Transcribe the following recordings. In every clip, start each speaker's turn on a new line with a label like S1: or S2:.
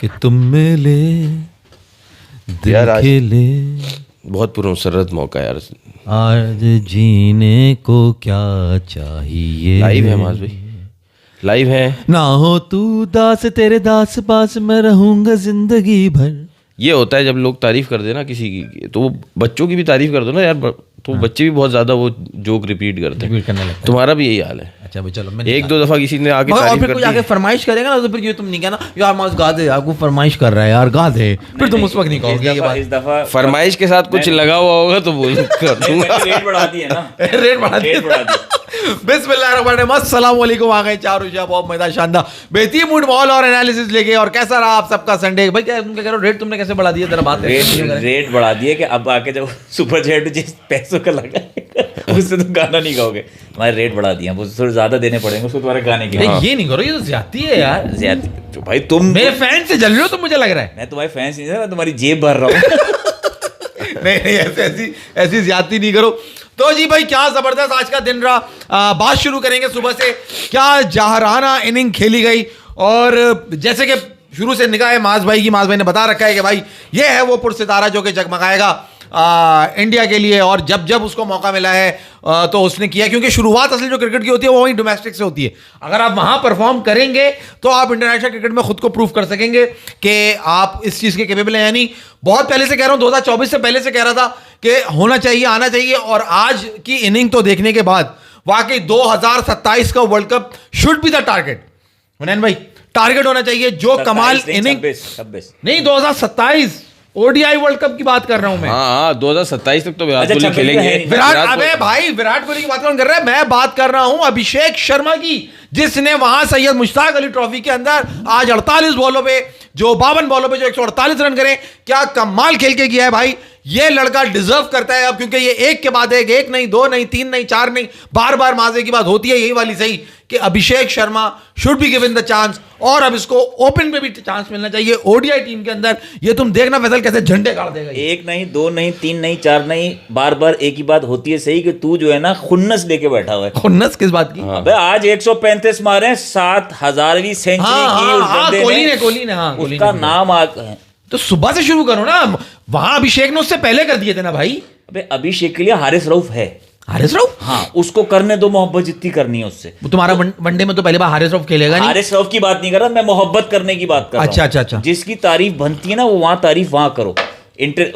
S1: कि तुम मिले दिल खेले।
S2: बहुत पुरमसरत मौका यार।
S1: आज जीने को क्या चाहिए।
S2: लाइव है माज भाई, लाइव है।
S1: ना हो तू दास तेरे दास पास मैं रहूंगा जिंदगी भर।
S2: ये होता है जब लोग तारीफ कर देना किसी की, तो वो बच्चों की भी तारीफ कर दो ना यार, तो बच्चे भी बहुत ज्यादा वो जोक रिपीट करते हैं,
S1: करने लगता है।
S2: तुम्हारा भी यही हाल है।
S1: अच्छा भाई चलो, मैं
S2: एक दो दफा किसी ने आके
S1: और
S2: तारीफ
S1: फिर
S2: कर
S1: कोई
S2: दी,
S1: आके फरमाइश करेगा ना तो फिर ये तुम नहीं कहना यार मास गा दे, आपको फरमाइश कर रहा है यार गा दे, फिर तुम उस वक्त नहीं कहोगे ये बात।
S3: इस दफा
S2: फरमाइश के साथ कुछ लगा हुआ होगा तो बोल कर दूंगा।
S3: रेट बढ़ा दी है ना,
S1: रेट बढ़ा दिया।
S3: रेट बढ़ा दी।
S1: बिस्मिल्लाहिर्रहमानिर्रहीम, अस्सलाम वालेकुम। आ गए चारों शाह, बहुत मजेदार शानदार बेहतरीन मूड माहौल और एनालिसिस लेके। और कैसा रहा आप सबका संडे भाई? क्या तुम क्या कह रहे हो, रेट तुमने कैसे बढ़ा दिया जरा बात
S3: रेट बढ़ा दिए कि अब आके जब सुपर चैट जिस पैसों का लगा उससे तुम गाना नहीं गाओगे। हमारे रेट बढ़ा दिए, वो थोड़े ज्यादा देने पड़ेंगे उसको तुम्हारे गाने के लिए।
S1: ये नहीं करो, ये तो ज्यादती है यार।
S3: ज्यादा तो भाई तुम
S1: मेरे फैन से जल रहे हो तुम, मुझे लग रहा है।
S3: मैं तुम्हारे फैंस नहीं, मैं तुम्हारी जेब भर रहा हूँ।
S1: नहीं ऐसी ज्यादती नहीं करो। तो जी भाई क्या जबरदस्त आज का दिन रहा। बात शुरू करेंगे सुबह से, क्या जहराना इनिंग खेली गई। और जैसे कि शुरू से निगाह है माज भाई की, माज भाई ने बता रखा है कि भाई ये है वो पुरसितारा जो कि जगमगाएगा इंडिया के लिए। और जब जब उसको मौका मिला है तो उसने किया, क्योंकि शुरुआत असल जो क्रिकेट की होती है वो वहीं डोमेस्टिक से होती है। अगर आप वहां परफॉर्म करेंगे तो आप इंटरनेशनल क्रिकेट में खुद को प्रूव कर सकेंगे कि आप इस चीज़ के कैपेबल हैं। यानी बहुत पहले से कह रहा हूं, 2024 से पहले से कह रहा था कि होना चाहिए, आना चाहिए। और आज की इनिंग तो देखने के बाद वाकई 2027 का world cup should be the target. Hunain भाई, टारगेट होना चाहिए जो कमाल इनिंग।
S3: 26
S1: नहीं 2027 ओडीआई वर्ल्ड कप की बात कर रहा हूं मैं।
S2: हाँ 2027 तक तो विराट
S3: अच्छा,
S2: कोहली
S3: 26
S2: खेलेंगे।
S3: है।
S1: विराट, अबे भाई विराट कोहली की बात कौन कर रहा है? मैं बात कर रहा हूं अभिषेक शर्मा की, जिसने वहां सैयद मुश्ताक अली ट्रॉफी के अंदर आज 48 बॉलों पे जो 52 बॉलों पे जो 148 रन करें, क्या कमाल खेल के किया है भाई। ये लड़का डिजर्व करता है अब, क्योंकि ये एक के बाद एक नहीं, दो नहीं, तीन नहीं, चार नहीं, बार बार माजे की बात होती है यही वाली सही कि Abhishek Sharma should be given the chance. और अब इसको ओपन पे भी चांस मिलना चाहिए ओडीआई टीम के अंदर। ये तुम देखना फैसल कैसे झंडे गाड़ देगा।
S3: एक नहीं, दो नहीं, तीन नहीं, चार नहीं, बार बार एक ही बात होती है सही कि तू जो है ना खुन्नस लेके बैठा हुआ है।
S1: खुन्नस किस बात की?
S3: अबे आज 135 मारे, 7000वीं सेंचुरी की उस बंदे
S1: कोहली ने हाँ,
S3: उसका नाम है।
S1: तो सुबह से शुरू करो ना, वहां अभिषेक ने उससे पहले कर दिए थे ना भाई।
S3: अबे अभिषेक के लिए हारिस रऊफ है।
S1: हारिस रऊफ?
S3: हाँ, उसको करने दो मोहब्बत जितनी करनी है उससे।
S1: वो तुम्हारा वनडे में तो पहले बार हारिस रऊफ खेलेगा नहीं।
S3: हारिस रऊफ की बात नहीं कर रहा मैं, मोहब्बत करने की बात कर रहा हूं।
S1: अच्छा।
S3: जिसकी तारीफ बनती है ना वो वहां तारीफ वहां करो।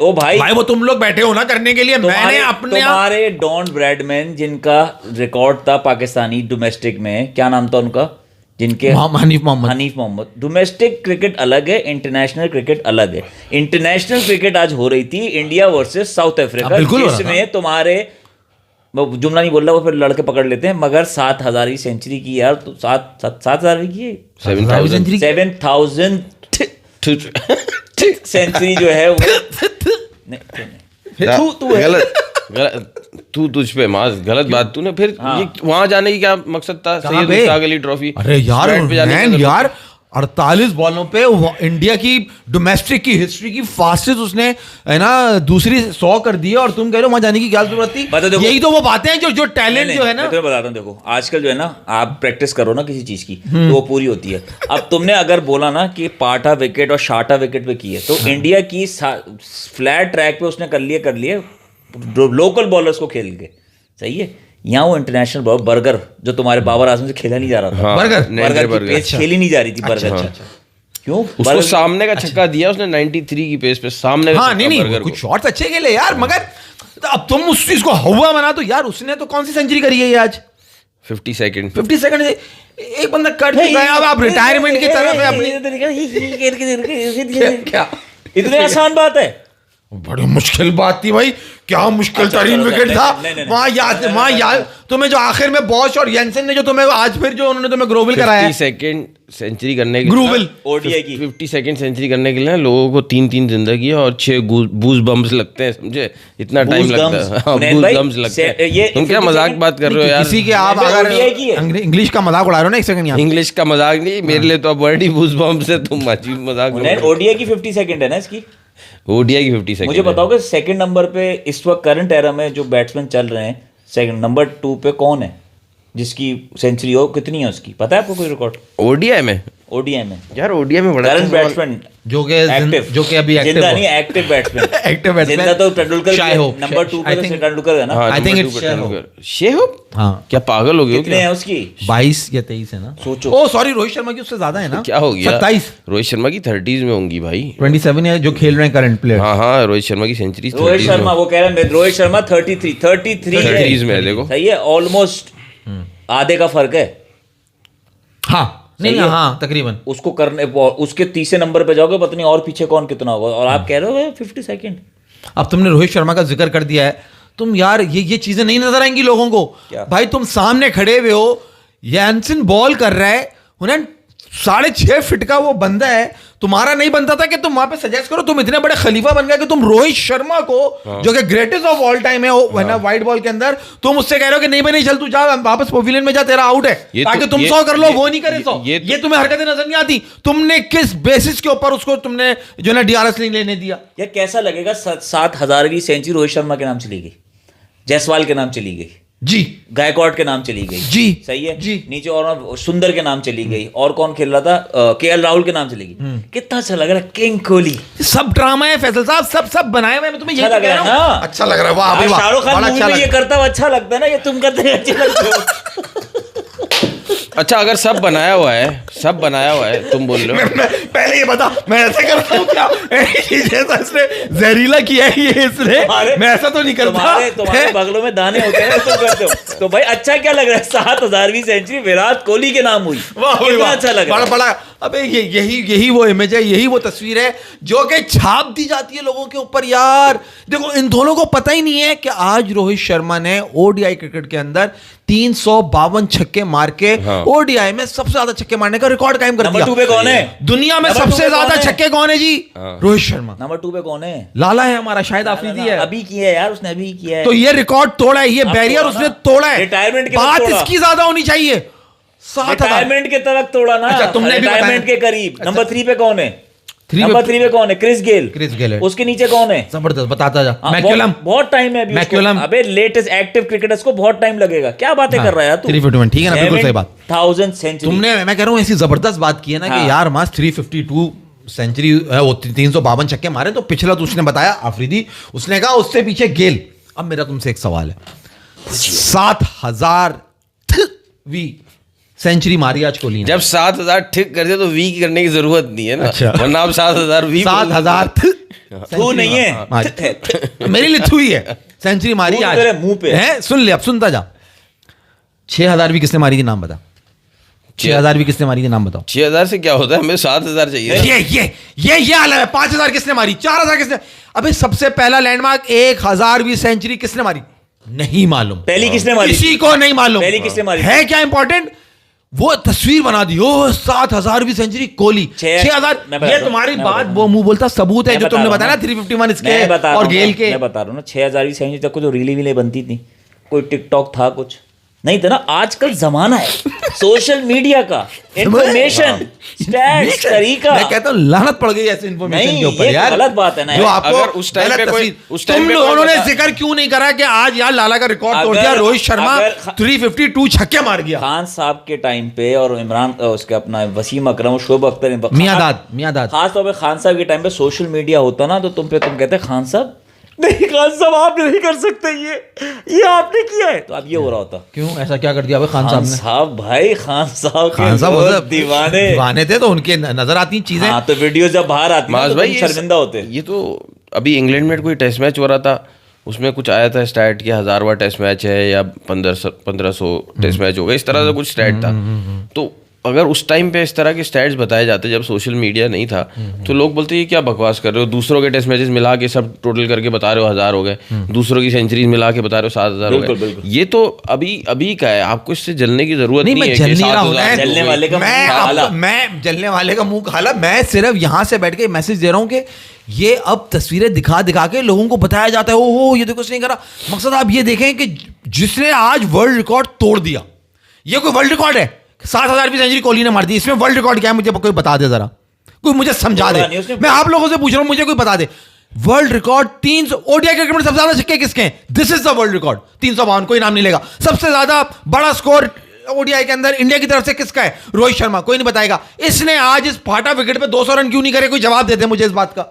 S3: ओ भाई
S1: वो तुम लोग बैठे हो ना करने के लिए। मैंने अपने
S3: तुम्हारे डॉन ब्रैडमैन जिनका रिकॉर्ड था पाकिस्तानी डोमेस्टिक में, क्या नाम था उनका, जिनके
S1: हनीफ
S3: मोहम्मद। डोमेस्टिक क्रिकेट अलग है, इंटरनेशनल क्रिकेट अलग है। इंटरनेशनल क्रिकेट आज हो रही थी इंडिया वर्सेस साउथ अफ्रीका, जिसमें तुम्हारे जुमला नहीं बोल रहा वो फिर लड़के पकड़ लेते हैं, मगर 7000 सेंचुरी की यार, तो 7000 की है, 7000 सेंचुरी जो है वो
S2: तू तुझ पे माज गलत बात तूने फिर ये वहां जाने की क्या मकसद था? सैयद मुश्ताक अली ट्रॉफी।
S1: अरे यार 48 बॉलों पे इंडिया की डोमेस्टिक की हिस्ट्री की फास्टेस्ट उसने है ना दूसरी 100 कर दी है, और तुम कह रहे हो वहां जाने की क्या जरूरत थी? यही तो वो बातें हैं जो टैलेंट जो है ना।
S3: मैं तुम्हें बताता हूँ, देखो आजकल जो है ना, आप प्रैक्टिस करो ना किसी चीज की तो वो पूरी होती है। अब तुमने अगर बोला ना कि पाटा विकेट और शाटा विकेट पे की है, तो इंडिया की फ्लैट ट्रैक पे उसने कर लिए लोकल बॉलर्स को खेल के, सही है। यहाँ वो इंटरनेशनल बॉलर बर्गर जो तुम्हारे बाबर आजम से खेला नहीं जा रहा था, बर्गर की पेस खेली नहीं जा रही थी। बर्गर क्यों?
S2: उसको सामने का छक्का दिया उसने 93 की पेस पे, सामने का
S1: नहीं कुछ शॉट्स अच्छे खेले यार, मगर अब तुम उस चीज को हवा बना दो यार। उसने तो कौन सी सेंचुरी करी है आज?
S2: 50 सेकंड
S1: एक बंदा कट गया, अब आप रिटायरमेंट की तरफ है अपनी। क्या
S3: इतनी आसान बात है?
S1: बड़ी मुश्किल बात थी भाई, क्या मुश्किल तरीन विकेट था वहां याद तुम्हें जो आखिर में बॉश और येंसन ने जो तुम्हें आज फिर जो उन्होंने तुम्हें ग्रोविल कराया
S2: 50 सेकंड सेंचुरी करने के
S1: ग्रोविल
S3: ओडीआई की
S2: 50 सेकंड सेंचुरी करने के लिए लोगों को 3 जिंदगी है और 6 बूज बम्स लगते हैं, समझे? इतना टाइम लगता है, बूज बम्स लगते हैं। तुम क्या मजाक बात कर रहे हो यार?
S1: किसी के आप अगर इंग्लिश का मजाक उड़ा रहे हो ना, एक सेकंड यार,
S2: इंग्लिश का मजाक नहीं, मेरे लिए तो वर्ड ही बूज बम्स है। तुम अजीब मजाक।
S3: ओडीआई की 50 सेकंड है ना इसकी,
S2: ओडीआई की 50 सेकंड।
S3: मुझे बताओगे सेकंड नंबर पे इस वक्त करंट एरा में जो बैट्समैन चल रहे हैं, सेकंड नंबर 2 पे कौन है जिसकी सेंचुरी हो, कितनी है उसकी, पता है आपको कोई रिकॉर्ड?
S2: ओडीआई में,
S3: ओडीआई में
S2: यार ओडीआई में बड़ा
S3: करंट बैट्समैन
S1: जो कि अभी एक्टिव
S3: जिंदा नहीं, एक्टिव बैट्समैन
S1: एक्टिव बैट्समैन
S3: जिंदा तो तेंदुलकर
S1: शायहोब,
S3: नंबर 2 पे तो तेंदुलकर है ना।
S1: I think it's
S2: शेहोब।
S1: हाँ,
S2: क्या पागल हो गए हो
S3: कितने
S2: क्या?
S3: हैं उसकी?
S1: 22 या 23 है ना,
S3: सोचो।
S1: ओ सॉरी, रोहित शर्मा की उससे ज्यादा है ना,
S2: क्या हो गया?
S1: 27
S2: रोहित शर्मा की 30s में होंगी भाई।
S1: 27 है जो खेल रहे हैं करंट प्लेयर।
S2: हाँ हाँ, रोहित शर्मा की सेंचुरी
S3: रोहित शर्मा, वो कह रहे हैं रोहित शर्मा 33
S2: में है, देखो
S3: सही है, ऑलमोस्ट आधे का फर्क है।
S1: हाँ नहीं
S3: सही है।
S1: हाँ तकरीबन
S3: उसको करने, उसके तीसरे नंबर पे जाओगे, पता नहीं और पीछे कौन कितना होगा, और आप कह रहे हो 50 सेकंड।
S1: अब तुमने रोहित शर्मा का जिक्र कर दिया है, तुम यार ये चीजें नहीं नजर आएंगी लोगों को।
S3: क्या?
S1: भाई तुम सामने खड़े हुए हो, यानसन बॉल कर रहा है, उन्हें 6.5 फीट का वो बंदा है, तुम्हारा नहीं बनता था कि तुम वहां पे सजेस्ट करो, तुम इतने बड़े खलीफा बन गए कि तुम रोहित शर्मा को जो कि ग्रेटेस्ट ऑफ ऑल टाइम है ना वाइट बॉल के अंदर, तुम उससे कह रहे हो कि नहीं भाई नहीं, चल तू जा वापस पवेलियन में जा, तेरा आउट है, ताकि तुम 100 कर लो, वो नहीं करे 100। ये तुम्हें हरकतें नजर नहीं आती। तुमने किस बेसिस के ऊपर उसको तुमने जो ना डीआरएस नहीं लेने दिया?
S3: यार कैसा लगेगा 7,000वीं सेंचुरी रोहित शर्मा के नाम चली गई, जायसवाल के नाम चली गई
S1: जी,
S3: गायकवाड के नाम चली गई
S1: जी,
S3: सही है
S1: जी,
S3: नीचे और सुंदर के नाम चली गई, और कौन खेल रहा था, केएल राहुल के नाम चली गई। कितना अच्छा लग रहा है, किंग कोहली।
S1: सब ड्रामा है फैसल साहब, सब बनाए हुए, मैं तुम्हें यही
S3: अच्छा लग
S1: कह
S3: रहा
S1: रहा
S3: है
S1: हूं।
S3: ना?
S1: अच्छा लग रहा है, वाह भाई वाह,
S3: शाहरुख खान
S1: बड़ा
S3: मूवी
S1: अच्छा
S3: में
S1: लग
S3: ये करता हुआ अच्छा लगता है ना, ये तुम करते अच्छे लगते हो।
S2: अच्छा, अगर सब बनाया हुआ है तुम बोल रहे हो।
S1: मैं पहले ये बता, मैं ऐसे करता हूँ क्या? जैसा इसने जहरीला किया है ये इसने, मैं ऐसा तो नहीं करता।
S3: तुम्हारे बगलों में दाने होते हैं, तुम करते हो। तो भाई अच्छा क्या लग रहा है, 7,000वीं सेंचुरी विराट कोहली के नाम हुई, कितना अच्छा लग रहा है।
S1: बड़ा अबे यही वो इमेज है, यही वो तस्वीर है जो कि छाप दी जाती है लोगों के ऊपर। यार देखो, इन दोनों को पता ही नहीं है कि आज रोहित शर्मा ने ओडीआई क्रिकेट के अंदर 352 छक्के मार के ओडीआई में सबसे ज्यादा छक्के मारने का रिकॉर्ड कायम कर दिया।
S3: नंबर 2 पे कौन है
S1: दुनिया में? सबसे ज्यादा छक्के कौन है जी? रोहित शर्मा।
S3: नंबर 2 पे कौन है?
S1: लाला है हमारा, शायद आफरीदी है।
S3: अभी किया है यार उसने, अभी किया है।
S1: तो ये रिकॉर्ड तोड़ा है, ये बैरियर उसने तोड़ा है।
S3: रिटायरमेंट के
S1: बात इसकी ज्यादा होनी चाहिए। 7,000
S3: रिटायरमेंट के तरफ तोड़ा ना।
S1: अच्छा, तुमने भी
S3: रिटायरमेंट के करीब। नंबर 3 पे कौन है?
S1: 3
S3: नंबर 3 पे कौन है? क्रिस गेल
S1: है।
S3: उसके नीचे कौन है?
S1: जबरदस्त, बताता जा।
S3: मैक्यूलम। बहुत टाइम है अभी उसको। अबे लेटेस्ट एक्टिव क्रिकेटर्स को बहुत टाइम लगेगा। क्या बातें कर रहा है तू?
S1: 351, ठीक है ना, बिल्कुल सही बात।
S3: 1000 सेंचुरी
S1: तुमने, मैं कह रहा हूँ ऐसी जबरदस्त बात की है ना कि यार मास 352 सेंचुरी, वो 352 छक्के मारे। तो पिछला तो उसने बताया आफरीदी, उसने कहा उससे पीछे गेल। अब मेरा तुमसे एक सवाल है, 7,000वीं सेंचुरी मारी आज कोहली ने।
S2: जब 7,000 ठीक कर दिया तो वी की करने की जरूरत नहीं है ना।
S1: अच्छा।
S2: वरना आप 7,000
S3: थू नहीं है,
S1: मेरे लिए थू ही है। सेंचुरी मारी आज,
S3: मुंह पे
S1: है। सुन ले, अब सुनता जा। 6,000वीं किसने मारी थी, नाम बता। 6,000वीं किसने मारी थी, नाम बताओ।
S2: 6,000 से क्या होता है, हमें 7,000 चाहिए।
S1: ये हाल है। 5,000 किसने मारी? 4,000 किसने? अबे सबसे पहला लैंडमार्क 1,000वीं सेंचुरी किसने मारी? नहीं मालूम।
S3: पहली किसने मारी?
S1: किसी को नहीं मालूम।
S3: पहली किसने मारी?
S1: है क्या इंपॉर्टेंट? वो तस्वीर बना दी, ओ 7,000वीं सेंचुरी कोहली, 6,000। ये तुम्हारी बात वो मुंह बोलता सबूत है जो तुमने बताया ना, 351 इसके और गेल के।
S3: मैं बता रहा हूँ ना, 6,000वीं सेंचुरी तक को जो रीली वीले बनती थी, कोई टिकटॉक था, कुछ नहीं था ना। आजकल जमाना है सोशल मीडिया का, इंफॉर्मेशन, स्टैट्स, तरीका।
S1: मैं कहता हूँ लानत पड़ गई ऐसे इंफॉर्मेशन के ऊपर यार।
S3: गलत बात है ना।
S1: जो आपको
S2: उस टाइम पे कोई,
S1: तुम लोगों ने जिक्र क्यों नहीं करा कि आज यार लाला का रिकॉर्ड तोड़ दिया, रोहित शर्मा 352 छक्के मार गया।
S3: खान साहब के टाइम पे और इमरान उसके अपना वसीम अकरम, शोएब अख्तर,
S1: मियादाद,
S3: खास तौर पे खान साहब के टाइम पे सोशल मीडिया होता ना, तो तुम कहते खान साहब नहीं, खान साहब आप नहीं कर सकते, ये आपने किया है। तो अब ये हो रहा होता,
S1: क्यों ऐसा क्या कर दिया खान साहब ने?
S3: साहब भाई, खान साहब
S1: दीवाने थे, तो उनके नजर आती चीजें।
S3: हाँ, तो वीडियो जब बाहर आती है तो शर्मिंदा होते।
S2: ये तो अभी इंग्लैंड में कोई टेस्ट मैच हो रहा था, उसमें कुछ आया था स्टैट कि 1000वां टेस्ट मैच है या 1500 टेस्ट मैच होगा, इस तरह से कुछ स्टैट था। तो अगर उस टाइम पे इस तरह के स्टैट्स बताए जाते जब सोशल मीडिया नहीं था, तो लोग बोलते ये क्या बकवास कर रहे हो, दूसरों के टेस्ट मैचेस मिला के सब टोटल करके बता रहे हो 1000 हो गए, दूसरों की सेंचुरीज मिला के बता रहे हो 7,000 हो गए। ये तो अभी का है, आपको इससे जलने की जरूरत नहीं है।
S3: जलने वाले का
S1: मैं जलने वाले का मुंह खाला। मैं सिर्फ यहाँ से बैठ के मैसेज दे रहा हूँ कि ये अब तस्वीरें दिखा के लोगों को बताया जाता है, ओहो ये देखो उसने करा। मकसद आप ये देखें कि जिसने आज वर्ल्ड रिकॉर्ड तोड़ दिया, ये कोई वर्ल्ड रिकॉर्ड है? 7,000वीं सेंचुरी कोहली ने मार दी, इसमें वर्ल्ड रिकॉर्ड क्या है? मुझे कोई बता दे जरा, कोई मुझे समझा दे। मैं आप लोगों से पूछ रहा हूं, मुझे कोई बता दे। वर्ल्ड रिकॉर्ड 300 ओडीआई क्रिकेट में सबसे ज्यादा छक्के किसके हैं? This is the world record, 352, कोई नाम नहीं लेगा। सबसे ज्यादा बड़ा स्कोर ओडीआई के अंदर इंडिया की तरफ से किसका है? रोहित शर्मा। कोई नहीं बताएगा। इसने आज इस फाटा विकेट पे 200 रन क्यों नहीं करे? कोई जवाब देते मुझे इस बात का।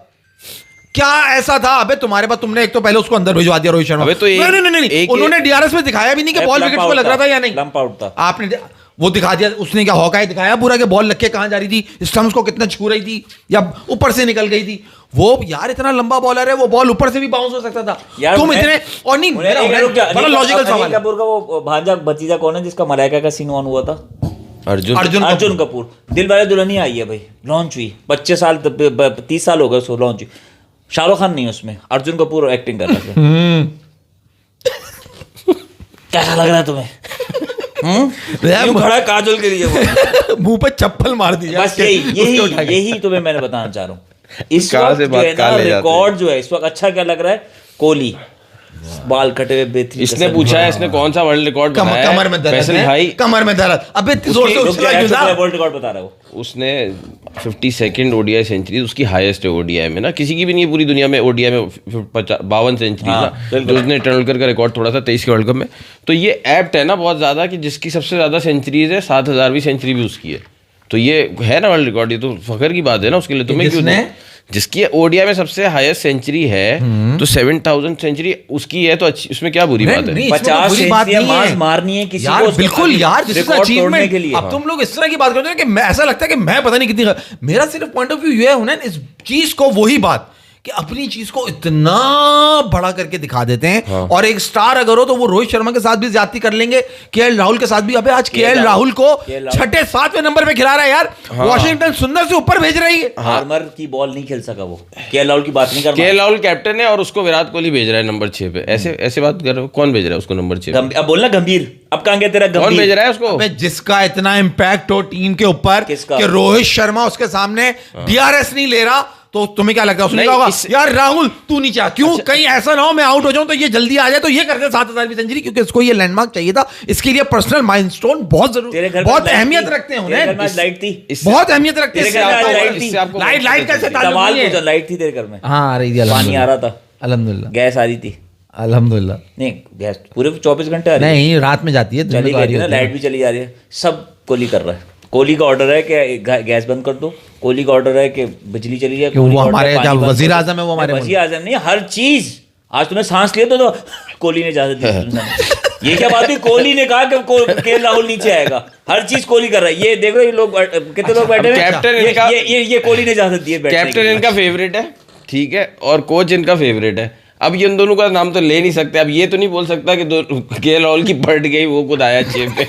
S1: क्या ऐसा था? अबे तुम्हारे पास, तुमने एक तो पहले उसको अंदर भिजवा दिया रोहित शर्मा।
S2: अबे तो
S1: नहीं, उन्होंने डीआरएस में दिखाया भी नहीं कि बॉल विकेट को लग रहा था या नहीं।
S3: लंप आउट था।
S1: आपने वो दिखा दिया। उसने क्या हॉकाई दिखाया पूरा के बॉल लग के कहां जा रही थी, स्टंप्स को कितना छू रही थी या ऊपर से निकल गई थी? वो यार इतना लंबा बॉलर है, वो बॉल ऊपर से भी बाउंस हो सकता था। तुम इतने और नहीं, बड़ा लॉजिकल सवाल है।
S3: कपूर का वो भांजा भतीजा कौन है जिसका मलाइका का सीन ऑन हुआ था? अर्जुन कपूर। दिलवाले दुल्हनिया आई है भाई, लॉन्च हुई, 25 साल 30 साल हो गए उसको लॉन्च हुई। शाहरुख खान नहीं है उसमें, अर्जुन कपूर एक्टिंग कर रहा है। कैसा लग रहा है तुम्हें? क्यों खड़ा काजोल के लिए
S1: मुंह पे चप्पल मार दी।
S3: बस यही तुम्हें मैंने बताना चाह रहा हूँ। इस वक्त जो है ना रिकॉर्ड जो है इस वक्त अच्छा क्या लग रहा है? कोहली बाल कटे हुए बेहतरीन।
S2: इसने पूछा है इसने कौन सा वर्ल्ड रिकॉर्ड बनाया?
S1: कमर में दर्द है भाई, कमर में दर्द। अबे जोर से उछला क्यों था?
S3: वर्ल्ड रिकॉर्ड बता रहा है वो।
S2: उसने 52nd ओडीआई सेंचुरी उसकी हाईएस्ट है ओडीआई में ना, किसी की भी नहीं है पूरी दुनिया में ओडीआई में 52 सेंचुरी ना, जो उसने तेंदुलकर का रिकॉर्ड थोड़ा सा 23 के वर्ल्ड कप में। तो ये एप्ट है ना बहुत ज्यादा कि जिसकी सबसे ज्यादा सेंचुरीज है, 7000वीं सेंचुरी भी उसकी है। तो ये है ना वर्ल्ड रिकॉर्ड, ये तो फखर की बात है ना उसके लिए। तुम्हें क्यों? जिसकी ओडीआई में सबसे हाईएस्ट सेंचुरी है तो 7000 सेंचुरी उसकी है, तो अच्छी, उसमें क्या बुरी बात है?
S3: 50 सेंचुरी मारनी है किसी को
S1: बिल्कुल यार, अचीवमेंट के लिए। अब तुम लोग इस तरह की बात करते हो कि ऐसा लगता है कि मैं पता नहीं कितनी। मेरा सिर्फ पॉइंट ऑफ व्यू ये है ना इस चीज को, वही बात कि अपनी चीज को इतना बड़ा करके दिखा देते हैं। हाँ। और एक स्टार अगर हो तो वो रोहित शर्मा के साथ भी ज्यादती कर लेंगे, केएल राहुल के साथ भी। अबे आज केएल राहुल को 6ठे 7वें नंबर पे खिला रहा है यार। हाँ। वॉशिंगटन सुंदर से ऊपर भेज रही है।
S3: हार्मर की बॉल नहीं खेल सका वो। केएल राहुल की बात नहीं कर रहा।
S2: केएल राहुल कैप्टन है और उसको विराट कोहली भेज रहा है नंबर 6 पे। ऐसे बात कर रहे हो? कौन भेज रहा है उसको नंबर 6 पे?
S3: अब बोलना गंभीर। अब कहां गया तेरा गंभीर?
S2: कौन भेज रहा है उसको?
S1: जिसका इतना इम्पैक्ट हो टीम के ऊपर कि रोहित शर्मा उसके सामने डीआरएस नहीं ले रहा, तो तुम्हें क्या लगता है उसने कहा होगा यार राहुल तू नहीं चाह, क्यों? कहीं ऐसा ना हो मैं आउट हो जाऊं तो ये जल्दी आ जाए तो ये कर दे 7000वीं सेंचुरी, क्योंकि इसको ये लैंडमार्क चाहिए था। इसके लिए पर्सनल माइलस्टोन बहुत जरूरी, बहुत अहमियत रखते हैं उन्हें, बहुत अहमियत रखते हैं। लाइट कैसे?
S3: लाइट थी तेरे घर में?
S1: हाँ आ रही थी,
S3: पानी आ रहा था,
S1: अल्हम्दुलिल्लाह।
S3: गैस आ रही थी,
S1: अल्हम्दुलिल्लाह।
S3: नहीं गैस पूरे 24 घंटे आ रही है?
S1: नहीं रात में जाती है,
S3: चली गई ना, लाइट भी चली जा रही है। सब कोहली कर रहा है। कोहली का ऑर्डर है कि गैस बंद कर दो, कोहली का ऑर्डर है कि बिजली चली जाए,
S1: वो हमारे वजीर आजम है, वो हमारे
S3: वजीर आजम नहीं, हर चीज। आज तुमने सांस लिया तो कोहली ने इजाजत दी। ये क्या बात हुई? कोहली ने कहा कि केएल राहुल नीचे आएगा, हर चीज कोहली कर रहा है। ये देखो ये लोग कितने लोग बैठे हैं, ये कोहली ने इजाजत दी है।
S2: कैप्टन इनका फेवरेट है, ठीक है, और कोच इनका फेवरेट है। अब ये इन दोनों का नाम तो ले नहीं सकते। अब ये तो नहीं बोल सकता कि केएल राहुल की पलट गई, वो खुद आया 6 पे।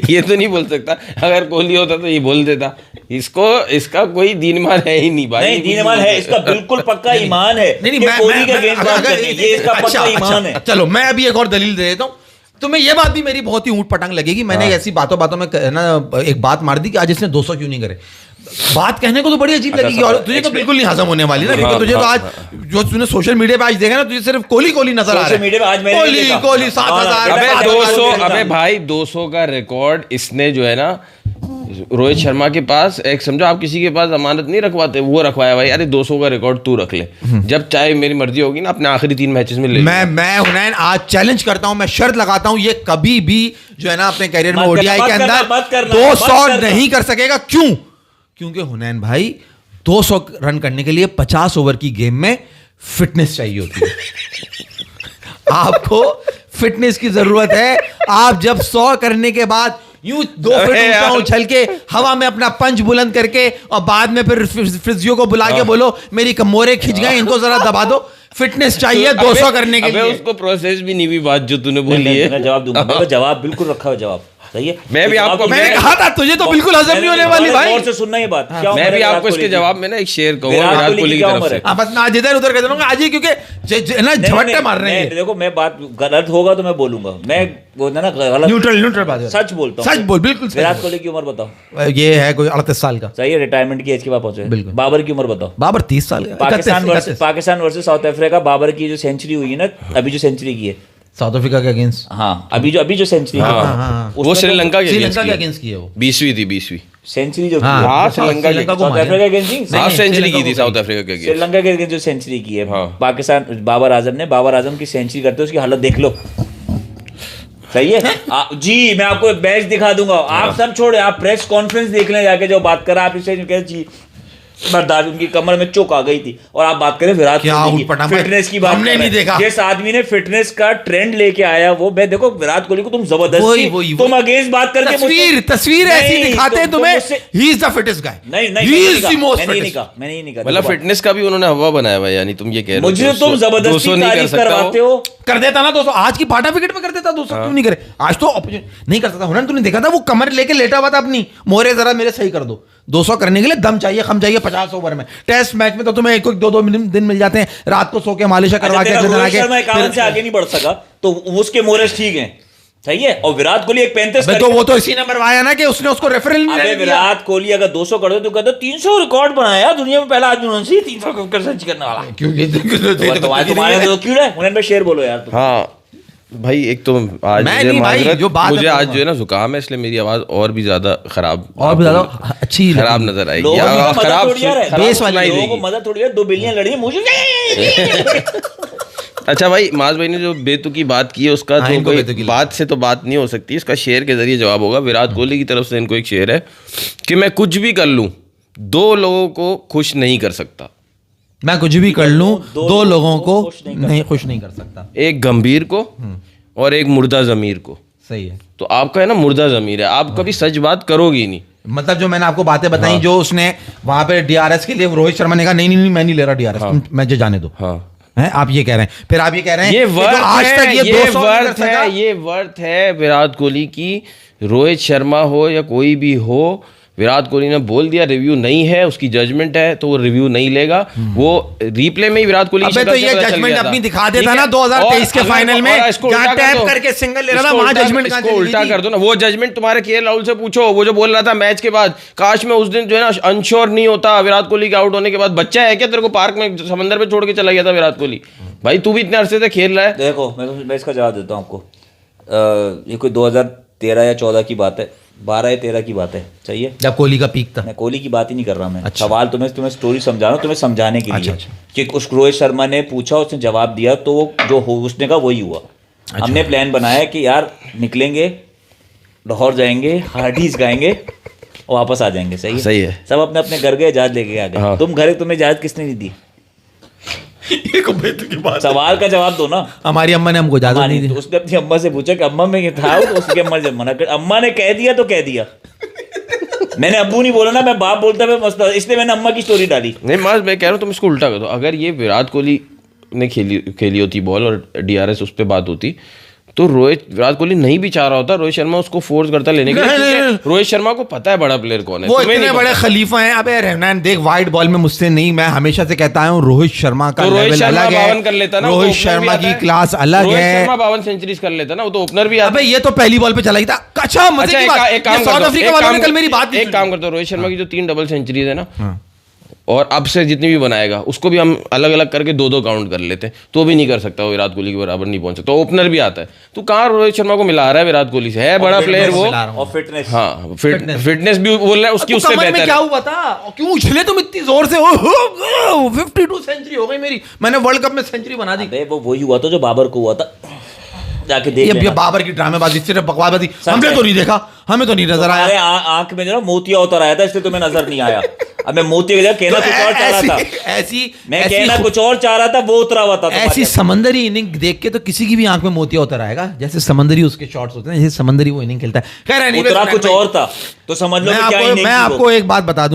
S2: ये तो नहीं बोल सकता। अगर कोहली होता तो ये बोल देता। इसका कोई दीन ईमान है ही नहीं भाई।
S3: नहीं दीन ईमान है, इसका बिल्कुल पक्का ईमान है। नहीं कोहली का अगेंस्ट बात करनी है, ये इसका पक्का ईमान है।
S1: चलो मैं अभी एक और दलील दे देता हूँ। तुम्हें ये बात भी मेरी बहुत ही ऊट पटांग लगेगी। मैंने ऐसी बातों में ना एक बात मार दी कि आज इसने 200 क्यों नहीं करे। बात कहने को तो बड़ी अजीब लगेगी और तुझे तो बिल्कुल नहीं हजम होने वाली ना, क्योंकि तुझे तो आज जो तूने सोशल मीडिया पे आज देखा ना, तुझे सिर्फ कोहली नजर आ रहा है। कोहली 7000।
S2: अबे 200, अबे भाई 200 का रिकॉर्ड इसने जो है ना रोहित शर्मा के पास, एक समझो आप किसी के पास अमानत नहीं रखवाते, वो रखवाया भाई। अरे 200 का रिकॉर्ड तू रख ले, जब चाहे मेरी मर्जी होगी ना अपने आखिरी 3 मैचेस में ले।
S1: मैं हुनैन आज चैलेंज करता हूं, मैं शर्त लगाता हूं, ये कभी भी जो है ना अपने कैरियर में ओडीआई के अंदर 200 नहीं कर सकेगा। क्यों? क्योंकि हुनैन भाई 200 रन करने के लिए 50 ओवर की गेम में फिटनेस चाहिए होती है। आपको फिटनेस की जरूरत है। आप जब 100 करने के बाद यूं 2 फीट उछल के हवा में अपना पंच बुलंद करके और बाद में फिर फिजियो को बुला के बोलो मेरी कमोरे खिंच गए, इनको जरा दबा दो, फिटनेस चाहिए 200 करने के लिए।
S2: उसको प्रोसेस भी नहीं हुई बात जो तूने बोली है।
S3: मैं जवाब दूंगा, जवाब बिल्कुल रखा हुआ जवाब सही है।
S2: मैं भी आपको,
S1: मैंने कहा था तुझे तो बिल्कुल हजम नहीं होने वाली भाई।
S3: और से सुनना ये बात।
S2: मैं भी आपको इसके जवाब में ना एक शेर कहूंगा विराट कोहली की तरफ से।
S1: बस मैं आज इधर उधर कह दूंगा आज ही, क्योंकि ना झपट्टे मार रहे हैं।
S3: देखो मैं बात गलत होगा तो मैं बोलूंगा, मैं वो ना गलत
S1: न्यूट्रल बात है,
S3: सच बोलता हूं।
S1: सच बोल, बिल्कुल।
S3: विराट कोहली की उम्र बताओ।
S1: ये है कोई 38 साल का।
S3: सही है, रिटायरमेंट की एज के बाद पहुंचे।
S1: बिल्कुल।
S3: बाबर की उम्र बताओ।
S1: बाबर 30 साल का।
S3: Pakistan versus South Africa, Babar की जो सेंचुरी हुई है ना, अभी जो सेंचुरी की है
S1: साउथ अफ्रीका के अगेंस्ट।
S3: हाँ अभी जो सेंचुरी
S2: वो श्रीलंका के
S1: अगेंस्ट की है, वो
S2: 20वीं थी, 20वीं
S3: सेंचुरी जो
S2: श्रीलंका
S3: को साउथ अफ्रीका के अगेंस्ट
S2: हाफ सेंचुरी की थी साउथ अफ्रीका के अगेंस्ट।
S3: श्रीलंका के अगेंस्ट जो सेंचुरी की है पाकिस्तान बाबर आजम की सेंचुरी करते उसकी हालत देख लो। सही है। जी मैं आपको एक मैच दिखा दूंगा, आप सब छोड़े, आप प्रेस कॉन्फ्रेंस देख लें जाके, जो बात कर रहा आप इसे कह जी बर्दाश्त, उनकी कमर में चोक आ गई थी। और आप बात करें विराट कोहली की फिटनेस की बात,
S1: हमने नहीं देखा
S3: जिस आदमी ने फिटनेस का ट्रेंड लेके आया वो, मैं देखो विराट कोहली को तुम जबरदस्ती तुम अगेंस्ट बात करके
S1: तस्वीर ऐसी दिखाते हैं तुम्हें, ही इज द फिटेस्ट गाय।
S3: नहीं
S1: ही इज द मोस्ट
S3: मैंने
S1: फिटेस्ट।
S3: नहीं कहा
S2: मतलब फिटनेस का भी उन्होंने हवा बनाया हुआ है, यानी तुम ये कह रहे हो
S3: मुझे तुम जबरदस्ती तारीफ करवाते हो।
S1: कर देता ना 200, आज की पाटा विकेट में कर देता 200, क्यों नहीं करे? आज तो नहीं कर सकता। हुनर तूने देखा था वो कमर लेके लेटा हुआ था अपनी, मोरे जरा मेरे सही कर दो। 200 करने के लिए दम चाहिए, खम चाहिए 50 ओवर में। टेस्ट मैच में तो तुम्हें एक 2-2 दिन मिल जाते हैं, रात को सो के मालिश करवा के
S3: रोहित शर्मा 51 से आगे नहीं बढ़ सका तो उसके मोरेज ठीक हैं, सही है। और विराट कोहली एक 35
S1: तो वो तो इसी ने मरवाया ना कि उसने उसको रेफरल नहीं दिया।
S3: विराट कोहली अगर 200 कर दे तो कहते 300 रिकॉर्ड बनाया दुनिया में, पहला आदमी उन्होंने 300 सर्च करने वाला। तुम्हारे तो क्यों है उन्होंने शेर बोलो यार तुम।
S2: हाँ भाई, एक तो आज मुझे आज जो है ना जुकाम है, इसलिए मेरी आवाज और भी ज्यादा खराब,
S1: और भी ज्यादा अच्छी
S2: खराब नजर आएगी।
S3: लोगों को मदद थोड़ी है, 2 बिलियन लड़ी मुझे।
S2: अच्छा भाई, माज भाई ने जो बेतुकी बात की है उसका तो कोई बात से तो बात नहीं हो सकती, इसका शेर के जरिए जवाब होगा। विराट कोहली की तरफ से इनको एक शेर है कि मैं कुछ भी कर लूं 2 लोगों को खुश नहीं कर सकता।
S1: मैं कुछ भी कर लूं 2 लोगों को खुश नहीं कर सकता।
S2: एक गंभीर को और एक मुर्दा जमीर को।
S1: सही है।
S2: तो आपका है ना मुर्दा जमीर है, आप कभी सच बात करोगी नहीं।
S1: मतलब जो मैंने आपको बातें बताई, जो उसने वहां पे डीआरएस के लिए रोहित शर्मा ने कहा नहीं मैं नहीं ले रहा डीआरएस, मुझे जाने दो।
S2: हाँ,
S1: हैं आप ये कह रहे हैं, फिर आप ये कह रहे हैं
S2: ये वर्थ
S1: आज
S2: है,
S1: तक
S2: ये वर्थ है विराट कोहली की। रोहित शर्मा हो या कोई भी हो, विराट कोहली ने बोल दिया रिव्यू नहीं है, उसकी जजमेंट है तो वो रिव्यू नहीं लेगा। वो रिप्ले में ही विराट कोहली
S1: अबे तो ये जजमेंट अपनी दिखा देता ना 2023 के फाइनल में, जहां टैप करके सिंगल ले रहा था, वहां जजमेंट कहां चली गई?
S2: उल्टा कर दो ना, वो जजमेंट तुम्हारे केएल राहुल से पूछो, वो जो बोल रहा था मैच के बाद, काश मैं उस दिन जो है ना अनश्योर नहीं होता विराट कोहली के आउट होने के बाद। बच्चा है क्या तेरे को पार्क में समंदर पे छोड़ के चला गया था विराट कोहली? भाई तू भी इतने अरसे से खेल रहा है।
S3: देखो मैं इसका जवाब देता हूँ आपको। ये कोई 2013 या 14 की बात है, 12 या 13 की बात है, सही है, जब
S1: कोहली का पीक था।
S3: मैं कोहली की बात ही नहीं कर रहा मैं। अच्छा। सवाल तुम्हें स्टोरी समझा रहा हूँ, तुम्हें समझाने के लिए। अच्छा। कि उस रोहित शर्मा ने पूछा, उसने जवाब दिया, तो वो जो उसने कहा वही हुआ। अच्छा। हमने प्लान बनाया कि यार निकलेंगे, लाहौर जाएंगे, हार्डीज गाएंगे और वापस आ जाएंगे। सही है,
S2: सही है।
S3: सब अपने अपने घर गए, इजाजत लेके आ गए। तुम घर, तुम्हें इजाजत किसने नहीं दी? सवाल का जवाब दो ना। हमारी अम्मा ने हमको इजाजत नहीं दी। तो उसने अपनी अम्मा से पूछा कि अम्मा में ये था, तो उसकी अम्मा ने मना कर, अम्मा ने कह दिया तो कह दिया। मैंने अब्बू नहीं बोला ना, मैं बाप बोलता मैं मस्त, इसलिए मैंने अम्मा की स्टोरी डाली।
S2: नहीं माज, मैं कह रहा हूँ तुम इसको उल्टा कर दो। अगर ये विराट कोहली ने खेली होती बॉल और डीआरएस उस पर बात होती, तो विराट कोहली नहीं भी चाह रहा होता, रोहित शर्मा उसको फोर्स करता लेने के लिए। रोहित शर्मा को पता है बड़ा प्लेयर कौन है,
S1: वो इतने बड़े खलीफा हैं। अबे रहमान देख, वाइट बॉल में मुझसे नहीं, मैं हमेशा से कहता हूं रोहित शर्मा का लेवल अलग है,
S2: कर लेता ना,
S1: रोहित शर्मा की क्लास अलग है।
S2: रोहित शर्मा 52 सेंचुरीज कर लेता ना, वो तो ओपनर भी आता।
S1: अबे ये तो पहली बॉल पे चला ही था। अच्छा मजे की बात, साउथ अफ्रीका वालों ने कल मेरी बात,
S2: एक काम करता हूं, रोहित शर्मा की जो 3 डबल सेंचुरीज है ना, और अब से जितनी भी बनाएगा उसको भी हम अलग अलग करके 2-2 काउंट कर लेते हैं, तो भी नहीं कर सकता वो, विराट कोहली के बराबर नहीं पहुंच सकता। ओपनर भी आता है, तो कहाँ रोहित शर्मा को मिला रहा है विराट कोहली से? है बड़ा प्लेयर वो,
S3: और फिटनेस,
S2: हाँ फिटनेस भी बोल रहा है उसकी, उससे बेहतर है।
S1: क्या हुआ था, क्यों उछले तुम इतनी जोर से? 52 सेंचुरी हो गई मेरी, मैंने वर्ल्ड कप में सेंचुरी बना दी।
S3: वो वही हुआ था जो बाबर को हुआ था, जाके देख
S1: ये बाबर की ड्रामेबाजी, सिर्फ बकवासबाजी, हमने तो नहीं देखा, हमें तो नहीं नजर आया।
S3: अरे आंख में जो ना मोतिया उतर आया था, इसलिए तुम्हें नजर नहीं आया। अब मैं मोती की जगह कहना कुछ और चाह रहा था, मैं कहना कुछ और चाह रहा था, वो उतरा हुआ था।
S1: ऐसी समंदरी इनिंग देख के तो किसी की भी आंख में मोतिया उतर आएगा, जैसे समंदरी उसके शॉट्स होते हैं, जैसे समंदरी वो इनिंग खेलता है। खैर
S3: उतरा कुछ और था, तो समझ लो
S1: मैं आपको एक बात बता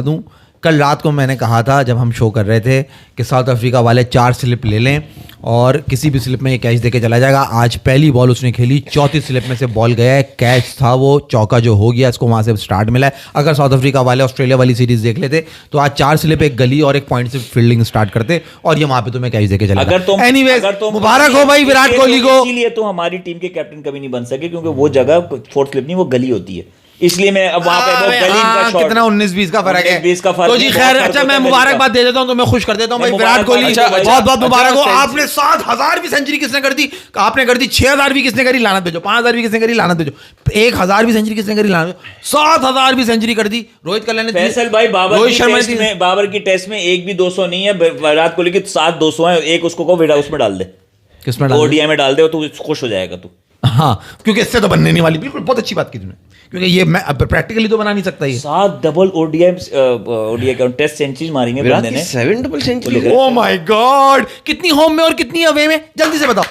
S1: दूं, कल रात को मैंने कहा था जब हम शो कर रहे थे कि साउथ अफ्रीका वाले 4 स्लिप ले लें और किसी भी स्लिप में ये कैच देके चला जाएगा। आज पहली बॉल उसने खेली, 34 स्लिप में से बॉल गया है, कैच था वो, चौका जो हो गया, इसको वहां से स्टार्ट मिला है। अगर साउथ अफ्रीका वाले ऑस्ट्रेलिया वाली सीरीज देख लेते तो आज 4 स्लिप, एक गली और एक पॉइंट से फील्डिंग स्टार्ट करते और ये वहां पे तुम्हें कैच देके चला। एनीवेज मुबारक हो भाई विराट कोहली को।
S3: इसीलिए तो हमारी टीम के कैप्टन कभी नहीं बन सके, क्योंकि वो जगह 4th स्लिप नहीं, वो गली होती है, इसलिए मैं अब वहां पे वो गली का शॉट,
S1: कितना 19-20 का फर्क है,
S3: 19-20 का फर्क।
S1: तो जी खैर, अच्छा मैं मुबारकबाद दे देता हूं, तो मैं खुश कर देता हूं भाई विराट कोहली, बहुत बहुत मुबारक हो। आपने 7000 भी सेंचुरी किसने कर दी? आपने कर दी। 6000 भी किसने करी? लानत भेजो। 5000 भी किसने करी? लानत भेजो। 1000 भी सेंचुरी किसने करी? लानत भेजो। 7000 भी सेंचुरी कर दी रोहित कल्याण ने।
S3: फैसल भाई, बाबर की टेस्ट में एक भी 200 नहीं है, विराट कोहली की 7 200 है, एक उसको को उसमें डाल दे,
S1: किसमें
S3: ओडीआई में डाल दे, तो खुश हो जाएगा तू।
S1: हाँ, क्योंकि इससे तो बनने नहीं वाली। बिल्कुल, बहुत अच्छी बात की तुमने, क्योंकि ये मैं प्रैक्टिकली तो बना नहीं सकता ये।
S3: 7 डबल ओडीआई टेस्ट सेंचुरीज मारी है
S2: विराट
S3: बंदे
S2: की
S3: ने।
S2: 7 double century.
S1: Oh my God, कितनी होम में और कितनी अवे में, जल्दी से बताओ।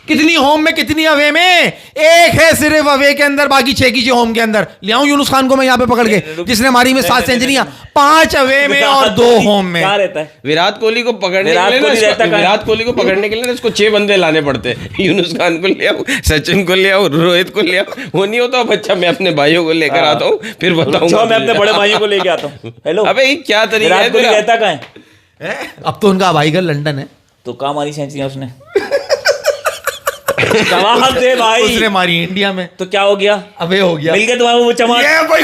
S1: कितनी होम में कितनी अवे में? एक है सिर्फ अवे के अंदर, बाकी 6 की होम के अंदर। ले आऊं यूनुस खान को मैं यहाँ पे पकड़ के, जिसने मारी में 7 सेंचुरियां, 5 अवे में और 2 होम में।
S3: क्या रहता है
S2: विराट कोहली को पकड़ने के लिए विराट कोहली को पकड़ने के लिए इसको 6 बंदे लाने पड़ते हैं। यूनुस खान को ले आओ, सचिन को ले आओ, रोहित को ले आओ। वो नहीं होता, बच्चा मैं अपने भाइयों को लेकर आता हूँ, फिर बताऊंगा।
S3: मैं अपने बड़े भाइयों को लेके आता हूँ। हेलो,
S2: अबे ये क्या तरीका है तेरा?
S3: रहता कहाँ है?
S1: अब तो उनका भाई घर लंदन है।
S3: तो कहाँ मारी सेंचुरी उसने? जवाब दे भाई।
S1: उसने मारी इंडिया में।
S3: तो क्या हो गया?
S1: अबे हो गया,
S3: मिल गया तुम्हारा वो चमाट।
S1: ये भाई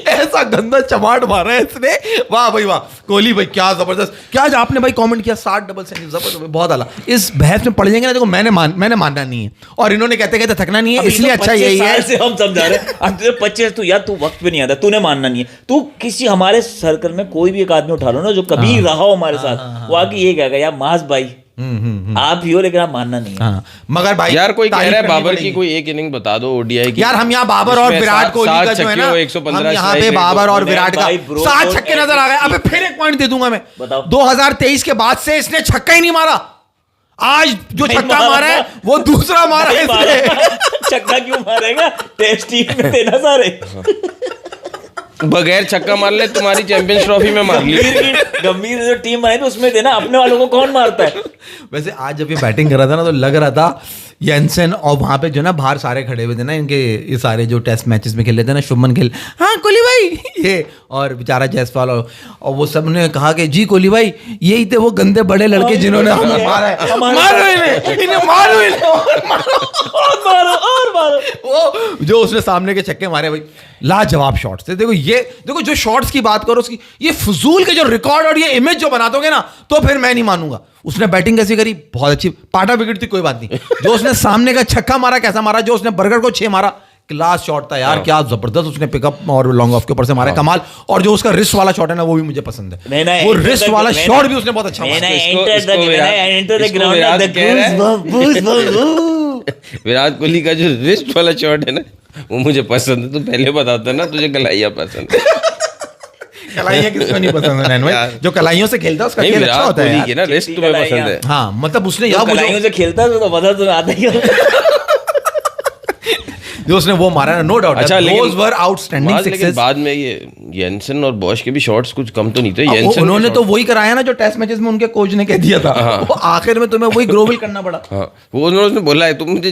S1: ऐसा गंदा चमाट मारा है इसने। वाह भाई वाह, कोहली भाई क्या जबरदस्त। क्या आज आपने भाई कमेंट किया 60 डबल सेंचुरी, जबरदस्त, बहुत आला। इस बहस में पड़ जाएंगे ना, देखो मैंने मानना नहीं है, और इन्होंने कहते कहते थकना नहीं है, इसलिए अच्छा यही है।
S3: से हम समझा रहे हैं। अब तुझे 25 तू यार, तू वक्त पे नहीं आता, तूने मानना नहीं है। तू किसी हमारे सर्कल में कोई भी एक आदमी उठा लो ना जो कभी रहा हो हमारे साथ, वो आके ये कहेगा यार मास भाई आप ही हो, लेकिन आप मानना नहीं है।
S1: हाँ, मगर भाई
S2: यार कोई कह रहा है
S1: तारीफ
S2: बाबर
S1: करनी
S2: की कोई एक इनिंग बता दो ओडीआई की।
S1: यार हम यहाँ बाबर और विराट कोहली का जो है ना,
S2: 115
S1: हम यहाँ पे बाबर और विराट का
S3: भाई ब्रो
S1: 7 छक्के नजर आ गए। अबे फिर एक पॉइंट दे दूंगा मैं,
S3: बताओ।
S1: 2023 के बाद से इसने छक्का ही नहीं मारा। आज जो छक्का मारा है वो दूसरा मारा है इसने।
S3: छक्का क्यों मारेगा? टेस्ट टीम में देना सारे।
S2: बगैर छक्का मार ले तुम्हारी चैंपियंस ट्रॉफी में मार ली।
S3: गंभीर जो टीम बनाई थी उसमें देना, अपने वालों को कौन मारता है?
S1: वैसे आज जब ये बैटिंग कर रहा था ना, तो लग रहा था येंसन, और वहां पे जो ना बाहर सारे खड़े हुए थे ना, इनके ये सारे जो टेस्ट मैचेस में खेले थे ना, शुभमन गिल, हाँ कोहली भाई ये, और बेचारा जायसवाल, और वो सब ने कहा कि जी कोहली भाई यही थे वो गंदे बड़े लड़के जिन्होंने हमें मारा है, मारो इन्हें, मारो
S3: और मारो।
S1: वो जो उसने सामने के छक्के मारे भाई, लाजवाब शॉट्स थे। देखो जो शॉट्स की बात करो उसकी, ये फजूल के जो रिकॉर्ड और ये इमेज जो बना दोगे ना, तो फिर मैं नहीं मानूंगा। उसने बैटिंग कैसी करी, बहुत अच्छी, पाटा विकेट थी कोई बात नहीं। जो उसने सामने का छक्का मारा कैसा मारा, जो उसने बर्गर को 6 मारा, क्लास शॉट था यार, क्या जबरदस्त उसने पिकअप और लॉन्ग ऑफ के ऊपर से मारा, कमाल। और जो उसका रिस्ट वाला शॉट है ना, वो भी मुझे पसंद है। वो रिस्ट वाला शॉट भी उसने बहुत अच्छा मारा।
S2: विराट कोहली का जो रिस्ट वाला शॉट है ना, वो मुझे पसंद है। तू पहले बताता ना तुझे कलाइया पसंद है।
S1: कलाइयां किसको नहीं पसंद है नैन भाई? जो कलाइयों से खेलता है उसका खेल अच्छा होता है
S2: ना, रिस्ट तुम्हें पसंद है।
S1: हाँ, मतलब उसने
S3: यार कलाइयों से खेलता है तो मजा तो आता ही है।
S1: जो उसने वो मारा ना, नो डाउट।
S2: अच्छा,
S1: those were outstanding
S2: लेकिन
S1: sixes।
S2: बाद में ये येंसन और बॉश के भी शॉट्स कुछ कम तो नहीं थे।
S1: उन्होंने तो वही कराया ना जो टेस्ट मैचेस में उनके कोच ने कह दिया था। वो आखिर में तुम्हें वही ग्रोविल करना पड़ा।
S2: हाँ, वो उन्होंने बोला है तुम मुझे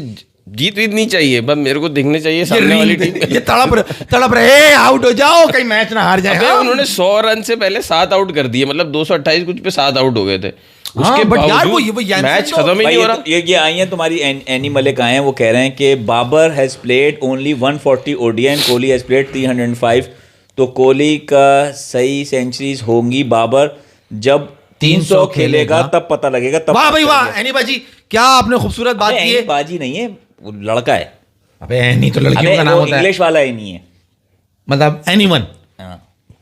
S2: जीत वीत नहीं चाहिए, बस मेरे को दिखने चाहिए सामने वाली टीम।
S1: ये तड़प रहे आउट हो जाओ, कहीं मैच ना हार जाए। हाँ?
S2: उन्होंने 100 रन से पहले 7 आउट कर दिए, मतलब 228 कुछ पे 7 आउट हो गए थे। उसके बावजूद मैच खत्म ही नहीं हो रहा।
S3: ये आई है तुम्हारी एनी मलिक आए हैं, वो कह रहे हैं कि Babar has played only 140 ODI and Kohli has played 305। तो कोहली का सही सेंचुरीज होंगी बाबर जब 300 खेलेगा, तब पता लगेगा। तब
S1: वाह भाई वाह, एनी बाजी क्या आपने खूबसूरत बात की है।
S3: बाजी नहीं है, वो लड़का है।
S1: अबे एनी तो लड़कियों का नाम होता है,
S3: इंग्लिश वाला एनी है,
S1: मतलब एनीवन।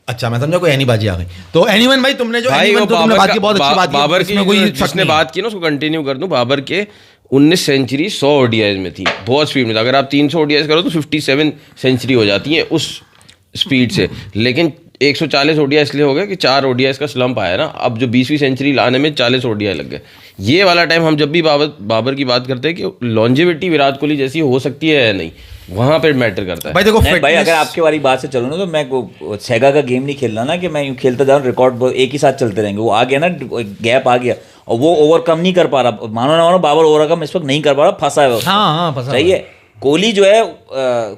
S1: अच्छा, मैं समझा कोई एनी बाजी आ गई। तो एनीवन भाई, तुमने जो एनीवन तो तुमने बात की, बहुत अच्छी बात की।
S2: बाबर की कोई जिसने बात की ना, उसको कंटिन्यू कर दूं। बाबर के 19 सेंचुरी 100 ओडीआईज में थी, बहुत स्पीड में था। अगर आप 300 ओडीआईज करो तो 57 सेंचुरी हो जाती है उस स्पीड से। लेकिन 140 ओडीआई इसलिए हो गया कि 4 ओडीआईज का स्लंप आया ना, अब जो 20वीं सेंचुरी लाने में 40 ओडीआई लग गए। ये वाला टाइम हम जब भी बाबर की बात करते हैं कि लॉन्जेविटी विराट कोहली जैसी हो सकती है या नहीं, वहां पे मैटर करता है।
S3: भाई देखो भाई, अगर आपके वाली बात से चलो ना, तो मैं सेगा का गेम नहीं खेलना ना कि मैं यूं खेलता जाऊं, रिकॉर्ड एक ही साथ चलते रहेंगे। वो आ गया ना, गैप आ गया और वो ओवरकम नहीं कर पा रहा। मानो ना मानो, बाबर ओवरकम इस वक्त नहीं कर पा रहा, फंसा है।
S1: हाँ, फंसा
S3: सही है। कोहली जो है,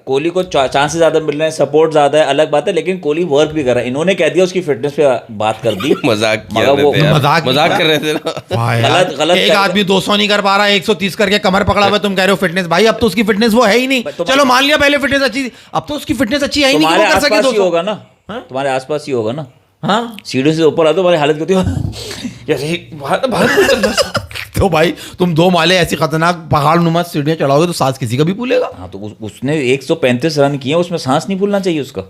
S3: कोहली को चांसेस ज्यादा मिल रहे हैं, सपोर्ट ज्यादा है, अलग बात है, लेकिन कोहली वर्क भी कर रहा है। इन्होंने कह दिया उसकी फिटनेस पे बात कर दी।
S2: मजाक कर रहे थे ना।
S3: गलत
S1: एक आदमी 200 नहीं कर पा रहा, 130 करके कमर पकड़ा हुआ, तुम कह रहे हो फिटनेस। भाई अब तो उसकी फिटनेस वो है ही नहीं। चलो मान लिया पहले फिटनेस अच्छी थी, अब तो उसकी फिटनेस अच्छी है ही नहीं कि वो कर सके 200।
S3: होगा ना, तुम्हारे आसपास ही होगा ना। हाँ, सीढ़ी से ऊपर आ तो तुम्हारी हालत
S1: तो भाई तुम 2 माले ऐसी खतरनाक पहाड़ नुमा सीढ़ियां चढ़ाओगे तो सांस किसी का भी फूलेगा।
S3: हाँ, तो उसने 135 रन किए, उसमें सांस नहीं फूलना चाहिए उसका।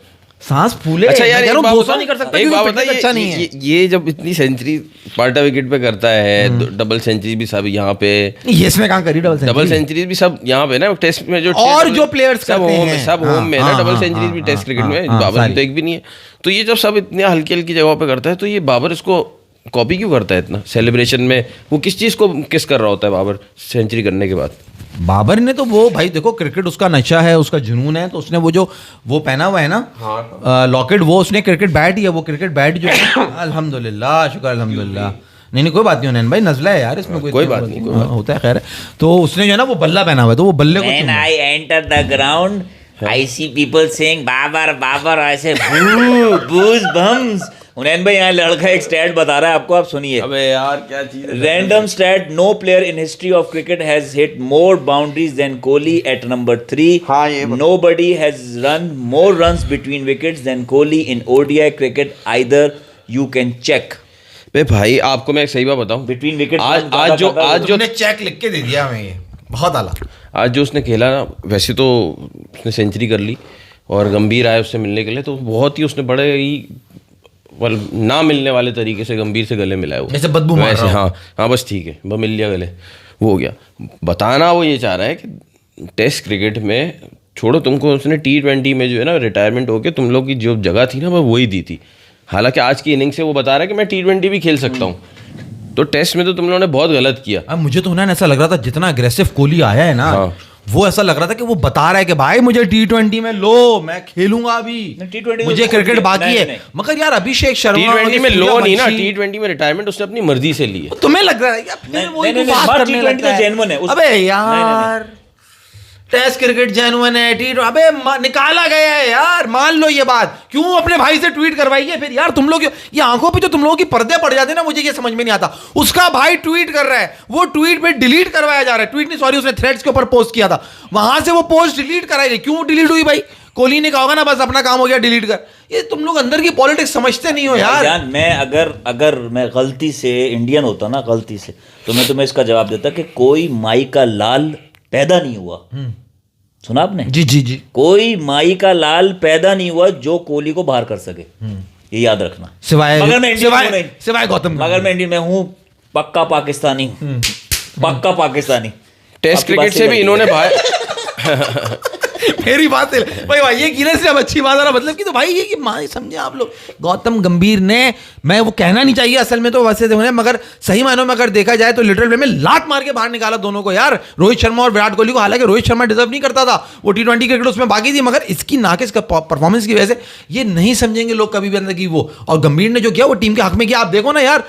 S1: सांस फूले।
S2: अच्छा यार,
S1: मैं कह
S2: एक
S1: रहा हूं,
S2: बात
S1: भरोसा
S2: बता,
S1: नहीं कर सकता
S2: एक
S1: क्योंकि
S2: बात
S1: fitness
S2: बता,
S1: अच्छा नहीं है।
S2: ये जब इतनी सेंचुरी पार्टा विकेट पे करता है, डबल सेंचुरी भी सब यहाँ पे,
S1: ये इसमें कहाँ करी
S2: डबल सेंचुरी भी सब यहाँ पे ना, टेस्ट में जो
S1: और जो players
S2: सब
S1: करते
S2: होम
S1: हैं,
S2: में, सब
S1: हाँ,
S2: होम में ना,
S1: हाँ,
S2: डबल
S1: हाँ,
S2: सेंचुरी भी
S1: हाँ,
S2: टेस्ट क्रिकेट
S1: हाँ,
S2: में
S1: हाँ,
S2: बाबर की
S1: सारी।
S2: तो एक भी नहीं है। तो ये जब सब इतने हल्की हल्की जगहों पे करता है, तो ये बाबर इसको कॉपी क्यों करता है इतना सेलिब्रेशन में? वो किस चीज को किस कर रहा होता है बाबर सेंचुरी करने के बाद?
S1: बाबर ने तो वो, भाई देखो, क्रिकेट उसका नशा है, उसका जुनून है, तो उसने वो पहना हुआ है ना लॉकेट, वो उसने क्रिकेट बैट ही है, वो क्रिकेट बैट जो है अल्हम्दुलिल्लाह, शुक्र अल्हम्दुलिल्लाह। नहीं कोई बात नहीं उनैन भाई, नजला है यार, इसमें
S2: कोई बात नहीं,
S1: हाँ, होता है, खैर है। तो उसने जो है ना वो बल्ला पहना हुआ है, तो वो बल्ले को
S3: When I enter the ground, I see people saying Babar Babar, ऐसे बूज बम्स। उनैन भाई यहाँ लड़का एक स्टैट बता रहा है आपको, आप सुनिए।
S2: अबे यार क्या चीज है।
S3: Random stat: no player in history of cricket has hit more boundaries than Kohli at number 3.
S2: हाँ, ये
S3: Nobody has run more runs between wickets than Kohli in ODI cricket either. You can check.
S2: बे भाई आपको मैं एक सही बात बताऊं,
S3: Between wickets.
S2: आज जो
S1: तुमने चेक लिख के दे दिया हमें, ये बहुत आला।
S2: आज जो उसने खेला ना, वैसे तो उसने सेंचुरी कर ली और गंभीर आया उससे मिलने के लिए, तो बहुत ही उसने बड़े ही ना मिलने वाले तरीके से गंभीर से गले मिलाया वो,
S1: जैसे बदबू मार
S2: वैसे।
S1: रहा हो।
S2: हाँ हाँ, बस ठीक है, वो मिल लिया गले, वो हो गया। बताना वो ये चाह रहा है कि टेस्ट क्रिकेट में छोड़ो, तुमको उसने T20 में जो है ना रिटायरमेंट होके तुम लोग की जो जगह थी ना, वो वही दी थी। हालांकि आज की इनिंग से वो बता रहा है कि मैं T20 भी खेल सकता हूँ, तो टेस्ट में तो तुम लोगों ने बहुत गलत किया।
S1: अब मुझे तो ना ऐसा लग रहा था, जितना अग्रेसिव कोहली आया है ना,
S2: हाँ।
S1: वो ऐसा लग रहा था कि वो बता रहा है कि भाई मुझे T20 में लो, मैं खेलूंगा अभी,
S3: T20
S1: मुझे क्रिकेट बाकी
S3: नहीं,
S1: है।
S3: नहीं।
S1: मगर यार अभिषेक शर्मा
S2: T20 में लो नहीं ना,
S1: सूर्यवंशी-
S2: T20 में रिटायरमेंट उसने अपनी मर्जी से ली है।
S1: तुम्हें लग रहा है यार, फिर
S3: नहीं,
S1: वही
S3: नहीं,
S1: तो
S3: नहीं,
S1: बात
S3: बात
S1: करने
S3: T20
S1: लगता
S3: तो
S1: है।
S3: genuine है।
S1: अबे यार, टेस्ट क्रिकेट जेन्युइन है, अबे निकाला गया है यार, मान लो ये बात, क्यों अपने भाई से ट्वीट करवाइए फिर यार तुम लोग? ये आंखों पे जो तुम लोगों की पर्दे पड़ जाते हैं ना, मुझे ये समझ में नहीं आता। उसका भाई ट्वीट कर रहा है, वो ट्वीट पे डिलीट करवाया जा रहा है, ट्वीट नहीं सॉरी, उसने थ्रेड्स के ऊपर पोस्ट किया था, वहां से वो पोस्ट डिलीट कराई गई। क्यों डिलीट हुई भाई? कोहली ने कहा होगा ना बस अपना काम हो गया, डिलीट कर। ये तुम लोग अंदर की पॉलिटिक्स समझते नहीं हो यार।
S3: जान, मैं अगर मैं गलती से इंडियन होता ना, गलती से, तो मैं तुम्हें इसका जवाब देता कि कोई माई का लाल पैदा नहीं हुआ। सुना आपने?
S1: जी जी जी।
S3: कोई माई का लाल पैदा नहीं हुआ जो कोहली को बाहर कर सके, ये याद रखना।
S1: सिवाय
S3: मगर मैं इंडियन हूं नहीं,
S1: सिवाय गौतम,
S3: मगर मैं इंडियन में हूँ, पक्का पाकिस्तानी, पक्का पाकिस्तानी।
S2: टेस्ट
S3: आपकी बात
S2: क्रिकेट
S3: से
S2: से भी
S3: लगी।
S2: इन्होंने बाहर
S1: मेरी बात है भाई ये कीने से अब अच्छी बात है ना, मतलब कि तो भाई ये कि मान समझे आप लोग, गौतम गंभीर ने, मैं वो कहना नहीं चाहिए असल में तो वैसे तो, मगर सही मायनों में अगर देखा जाए तो लिटरल वे में लात मार के बाहर निकाला दोनों को यार, रोहित शर्मा और विराट कोहली को। हालांकि रोहित शर्मा डिजर्व नहीं करता था, वो T20 क्रिकेट उसमें बाकी थी, मगर इसकी नाकिस परफॉर्मेंस की वजह से ये नहीं समझेंगे लोग कभी भी अंदर की वो। और गंभीर ने जो किया वो टीम के हक में किया। आप देखो ना यार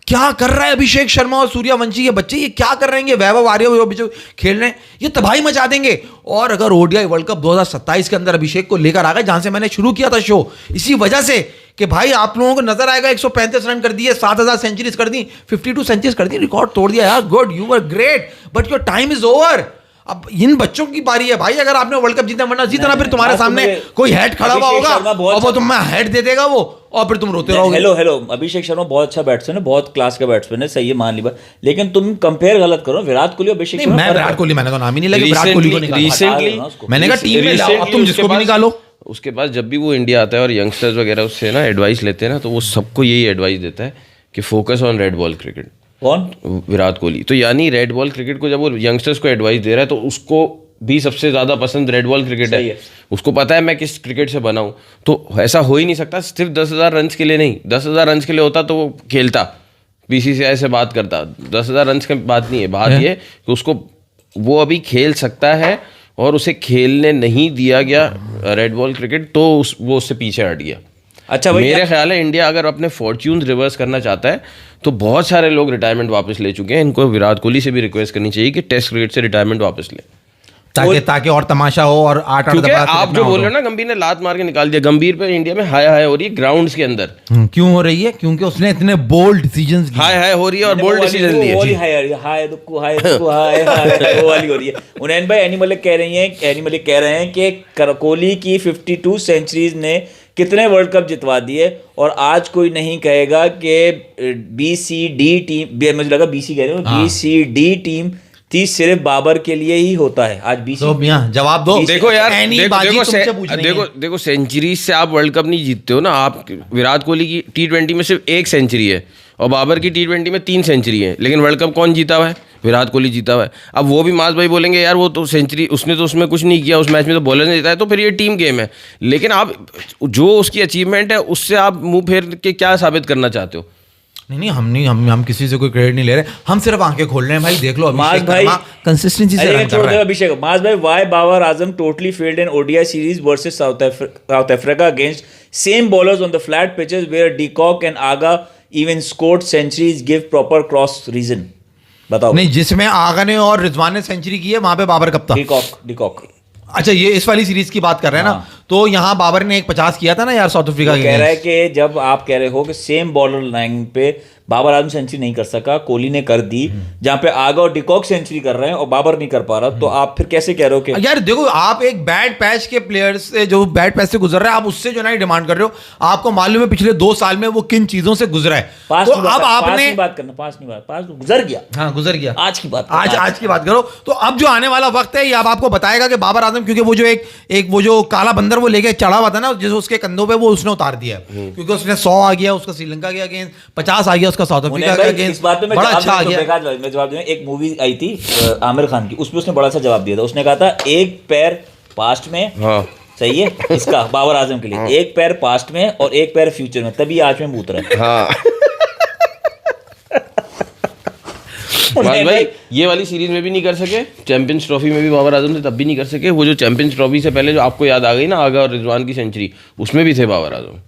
S1: क्या कर रहा है अभिषेक शर्मा और सूर्यवंशी के बच्चे, ये क्या कर रहे हैं, वैभव आर्य जो खेल रहे हैं, ये तबाही मचा देंगे। और अगर ODI वर्ल्ड कप 2027 के अंदर अभिषेक को लेकर आ गए, जहां से मैंने शुरू किया था शो, इसी वजह से कि भाई आप लोगों को नजर आएगा 135 रन कर दिए, 7000 सेंचुरीज कर दी, 52 सेंचुरीज कर दी, रिकॉर्ड तोड़ दिया यार, good, you were great, but your time is over. अब इन बच्चों की बारी है भाई, अगर आपने वर्ल्ड कप जीतना, वरना जीतना, फिर तुम्हारे सामने कोई हेड खड़ा हुआ होगा और वो तुम्हें हेड दे देगा वो, और फिर तुम रोते रहोगे।
S3: हेलो, अभिषेक शर्मा बहुत अच्छा बैट्समैन है, बहुत क्लास का बैट्समैन है, सही है, मान ली बात, लेकिन तुम कंपेयर गलत करो विराट कोहली और अभिषेक शर्मा।
S1: मैं विराट कोहली, मैंने तो नाम ही नहीं लगा, विराट कोहली को निकालो।
S2: रिसेंटली
S1: मैंने कहा टीम में लाओ, अब तुम जिसको भी निकालो।
S2: उसके बाद जब भी वो इंडिया आता है और यंगस्टर्स वगैरह उससे ना एडवाइस लेते हैं ना, तो वो सबको यही एडवाइस देता है कि focus on red ball cricket.
S3: कौन?
S2: विराट कोहली। तो यानी रेड बॉल क्रिकेट को जब वो यंगस्टर्स को एडवाइस दे रहा है, तो उसको भी सबसे ज्यादा पसंद रेड बॉल क्रिकेट है। उसको पता है मैं किस क्रिकेट से बना हूं, तो ऐसा हो ही नहीं सकता सिर्फ 10,000 रन के लिए नहीं। 10,000 रन के लिए होता तो वो खेलता, BCCI से बात करता। 10,000 रन की बात नहीं है, बात ये कि उसको वो अभी खेल सकता है और उसे खेलने नहीं दिया गया रेड बॉल क्रिकेट, तो वो उससे पीछे हट गया।
S3: अच्छा भाई,
S2: मेरे ख्याल है इंडिया अगर अपने फॉर्च्यून रिवर्स करना चाहता है तो बहुत सारे लोग रिटायरमेंट वापस ले चुके हैं। इनको विराट कोहली से भी रिक्वेस्ट करनी चाहिए कि टेस्ट क्रिकेट से रिटायरमेंट वापस ले,
S1: ताकि और तमाशा हो और 8-8
S2: क्योंकि आप जो बोल रहे हो ना, गंभीर ने लात मार के निकाल दिया। गंभीर पे इंडिया में हाय हाय हो रही है ग्राउंड्स के अंदर।
S1: क्यों हो रही है? क्योंकि उसने इतने बोल्ड डिसीजंस लिए।
S2: हाय हाय हो रही है और बोल्ड डिसीजन लिए।
S3: वो वाली हाय दुक्कू हाय वो वाली हो रही है। उनैन भाई एनिमल कह रहे हैं कि कोहली की 52 सेंचुरीज ने कितने वर्ल्ड कप जितवा दिए, और आज कोई नहीं कहेगा कि BCD टीम, मुझे लगा BC कह रहे हो, BCD टीम 30 सिर्फ बाबर के लिए ही होता है आज 20।
S1: तो मियां जवाब दो।
S2: देखो यार,
S1: देखो
S2: देखो सेंचुरी से आप वर्ल्ड कप नहीं जीतते हो ना। आप विराट कोहली की T20 में सिर्फ 1 सेंचुरी है और बाबर की T20 में 3 सेंचुरी है, लेकिन वर्ल्ड कप कौन जीता हुआ है? विराट कोहली जीता हुआ है। अब वो भी मास भाई बोलेंगे यार वो तो सेंचुरी उसने तो उसमें कुछ नहीं किया, उस मैच में तो बॉलर ने जीता है, तो फिर ये टीम गेम है। लेकिन आप जो उसकी अचीवमेंट है उससे आप मुंह फेर के क्या साबित करना चाहते हो?
S1: नहीं हम किसी से कोई क्रेडिट नहीं ले रहे, हम सिर्फ आंखें खोल रहे हैं भाई। देख लो अभिषेक
S3: भाई
S1: कंसिस्टेंसी से रन कर रहा है।
S3: अभिषेक मास भाई, why Babar Azam totally failed in ODI series versus South Africa against same bowlers on the flat pitches where de Kock and Agha even scored centuries, give proper cross reason. बताओ।
S1: नहीं, जिसमें आगा ने और रिजवान ने सेंचुरी की है वहां पे बाबर कब था?
S3: डीकॉक।
S1: अच्छा, ये इस वाली सीरीज की बात कर रहे हैं ना, तो यहाँ बाबर ने एक 50 किया था ना यार साउथ अफ्रीका के।
S3: कह रहा है कि जब आप कह रहे हो कि सेम बॉलर लाइन पे बाबर आजम सेंचुरी नहीं कर सका, कोहली ने कर दी, जहां पे आगा और डिकॉक सेंचुरी कर रहे हैं और बाबर नहीं कर पा रहा, तो आप फिर कैसे कह रहे हो कि
S1: यार देखो, आप एक बैड पैच के प्लेयर से, जो बैड पैच से गुजर रहा है, आप उससे जो ना डिमांड कर रहे हो। आपको मालूम है पिछले 2 साल में वो किन चीजों से गुजरा है, तो अब आपने
S3: बात करना, पास गुजर गया।
S1: हाँ, गुजर गया।
S3: आज की बात
S1: आज की बात करो। तो अब जो आने वाला वक्त है ये अब आपको बताएगा कि बाबर आजम, क्योंकि वो जो एक वो जो काला बंदर वो लेके चढ़ा हुआ था ना, जिस उसके कंधों पे, वो उसने उतार दिया, क्योंकि उसने 100 आ गया उसका श्रीलंका के अगेंस्ट, 50 आ गया उसका साउथ अफ्रीका के अगेंस्ट।
S3: इस बात पे
S1: बड़ा अच्छा आ गया।
S3: मैं जवाब दूंगा। एक मूवी आई थी आमिर खान की, उसमें उसने बड़ा अच्छा जवाब दिया था। उसने कहा था एक पैर पास्ट में,
S2: हाँ
S3: सही है इसका बाबर आजम के लिए, एक पैर पास्ट में और एक पैर फ्यूचर में, तभी आज में मूत रहा है।
S2: हाँ भाई ये वाली सीरीज में भी नहीं कर सके, चैंपियंस ट्रॉफी में भी बाबर आजम थे तब भी नहीं कर सके। वो जो चैंपियंस ट्रॉफी से पहले जो आपको याद आ गई ना आगा और रिजवान की सेंचुरी, उसमें भी थे बाबर आजम,